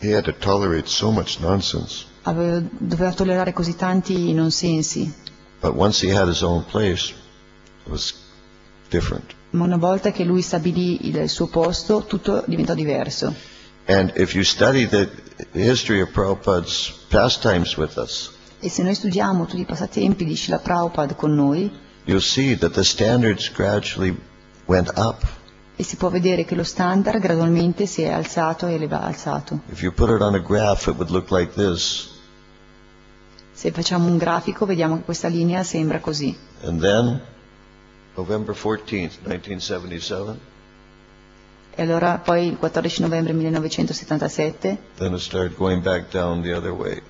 He had to tolerate so much nonsense. Doveva tollerare così tanti nonsensi. But once he had his own place, it was different. Ma una volta che lui stabilì il suo posto, tutto diventò diverso. And if you study the history of Prabhupada's pastimes with us, E se noi studiamo tutti i passatempi di Srila Prabhupada con noi, you'll see that the standards gradually went up. e si può vedere che lo standard gradualmente si è alzato e alzato. If you put it on a graph, it would look like this. Se facciamo un grafico, vediamo che questa linea sembra così. And then, November 14th, 1977, E allora poi il 14 novembre 1977 then it started going back down the other way.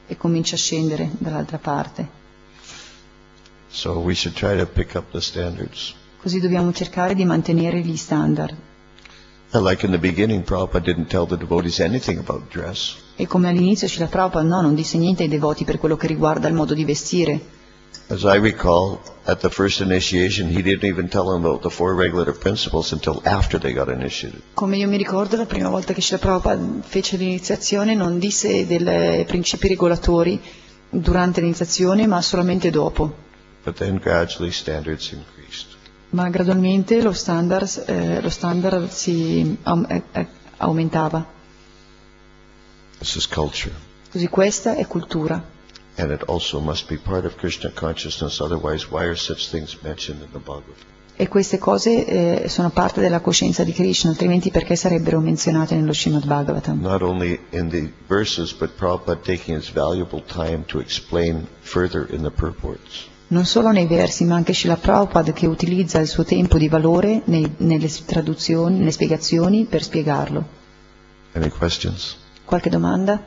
e comincia a scendere dall'altra parte. So we should try to pick up the standards. Così dobbiamo cercare di mantenere gli standard. Like in the beginning, Prabhupada didn't tell the devotees anything about dress. E come all'inizio Srila Prabhupada non disse niente ai devoti per quello che riguarda il modo di vestire. As I recall, at the first initiation, he didn't even tell them about the four regulative principles until after they got initiated. Come io mi ricordo, la prima volta che Srila Prabhupada fece l'iniziazione non disse dei principi regolatori durante l'iniziazione, ma solamente dopo. But then gradually standards increased. Ma gradualmente lo standard si aumentava. This is culture. Così questa è cultura. And it also must be part of Krishna consciousness, otherwise why are such things mentioned in the Bhagavad? E queste cose sono parte della coscienza di Krishna, altrimenti perché sarebbero menzionate nello Srimad Bhagavatam? Not only in the verses, but Prabhupada taking his valuable time to explain further in the purports. Non solo nei versi, ma anche Srila Prabhupada che utilizza il suo tempo di valore nelle traduzioni, nelle spiegazioni per spiegarlo. Any questions? Qualche domanda?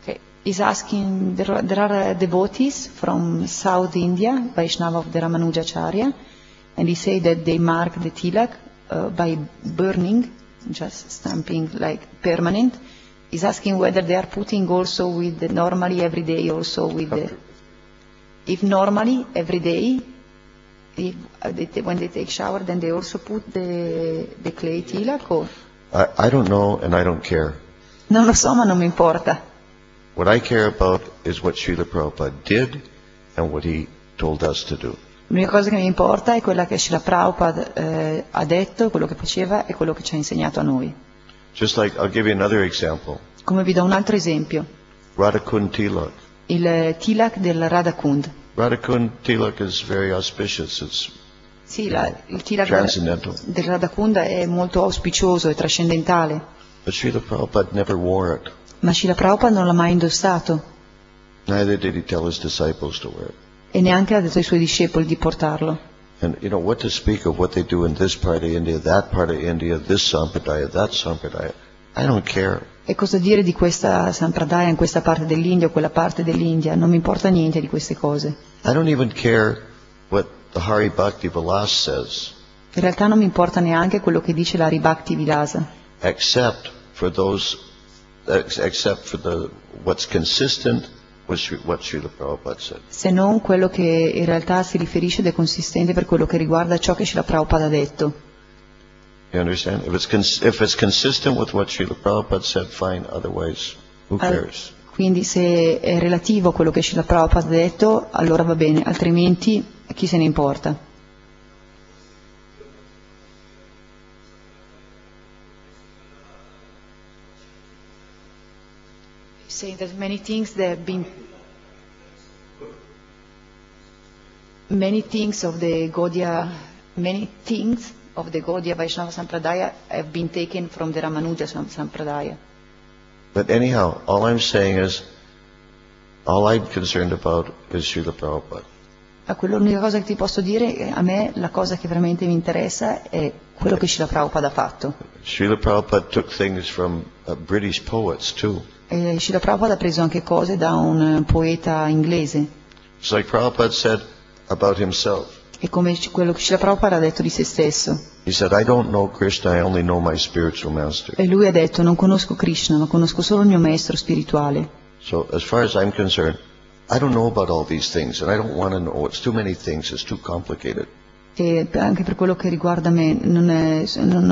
Okay. He's asking, there are devotees from South India, Vaishnava of the Ramanujacharya, and he say that they mark the tilak by burning, just stamping like permanent. He's asking whether they are putting also with the normally every day also with the, if normally every day, if, when they take shower, then they also put the clay tilak or? I don't know and I don't care. Non lo so, ma non mi importa. What I care about is what Srila Prabhupada did and what he told us to do. L'unica cosa che mi importa è quella che Srila Prabhupada ha detto, quello che faceva e quello che ci ha insegnato a noi. Just like, I'll give you another example. Come vi do un altro esempio, Radhakund Tilak. il tilak del Radhakund. Radhakund Tilak is very auspicious. It's Sì, il tilak transcendental. del Radhakund è molto auspicioso e trascendentale, But Srila Prabhupada never wore it. ma Srila Prabhupada non l'ha mai indossato Neither did he tell his disciples to wear it. e neanche ha detto ai suoi discepoli di portarlo. And what to speak of what they do in this part of India, that part of India, this sampradaya, that sampradaya. I don't care. E cosa dire di questa sampradaya in questa parte dell'India o quella parte dell'India? Non mi importa niente di queste cose. I don't even care what the Hari Bhakti Vilas says. In realtà non mi importa neanche quello che dice l'Hari Bhakti Vilasa, Except for what's consistent with what Srila Prabhupada said. se non quello che in realtà si riferisce ed è consistente per quello che riguarda ciò che Srila Prabhupada ha detto. You understand? If it's consistent with what Srila Prabhupada said, fine. Otherwise, who cares? Quindi se è relativo a quello che Srila Prabhupada ha detto, allora va bene, altrimenti chi se ne importa? Saying that many things of the Gaudiya Vaishnava Sampradaya have been taken from the Ramanuja Sampradaya. But anyhow, all I'm saying is, all I'm concerned about is Srila Prabhupada. L'unica cosa che ti posso dire, a me la cosa che veramente mi interessa è quello che Srila Prabhupada ha fatto. Srila Prabhupada took things from British poets too. E Srila Prabhupada ha preso anche cose da un poeta inglese. It's like Prabhupada said about himself. È come quello che Srila Prabhupada ha detto di se stesso. He said, I don't know Krishna, I only know my spiritual master. E lui ha detto, non conosco Krishna, ma conosco solo il mio maestro spirituale. So as far as I'm concerned, I don't know about all these things, and I don't want to know. It's too many things, it's too complicated. E anche per quello che riguarda me, non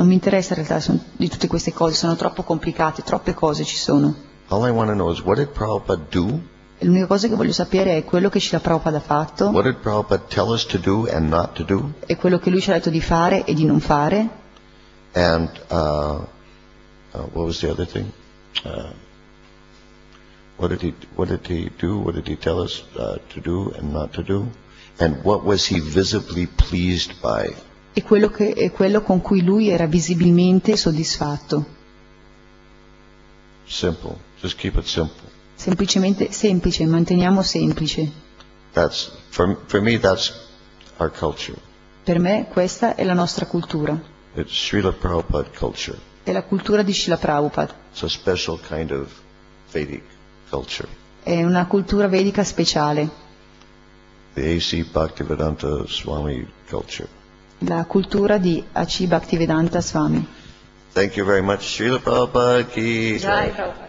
mi interessa in realtà di tutte queste cose, sono troppo complicate, troppe cose ci sono. All I want to know is, what did Prabhupada do? L'unica cosa che voglio sapere è quello che Srila Prabhupada ha fatto. What did Prabhupada tell us to do and not to do? E quello che lui ci ha detto di fare e di non fare. And what was the other thing? What did he do? What did he tell us to do and not to do? And what was he visibly pleased by? E quello con cui lui era visibilmente soddisfatto. Simple. Just keep it simple. Semplicemente semplice, manteniamo semplice. That's for me. That's our culture. Per me questa è la nostra cultura. It's Srila Prabhupada culture. È la cultura di Srila Prabhupada. It's a special kind of Vedic culture. È una cultura vedica speciale. The A.C. Bhaktivedanta Swami culture. La cultura di A.C. Bhaktivedanta Swami. Thank you very much. Srila Prabhupada ki Jai jai. Prabhupada.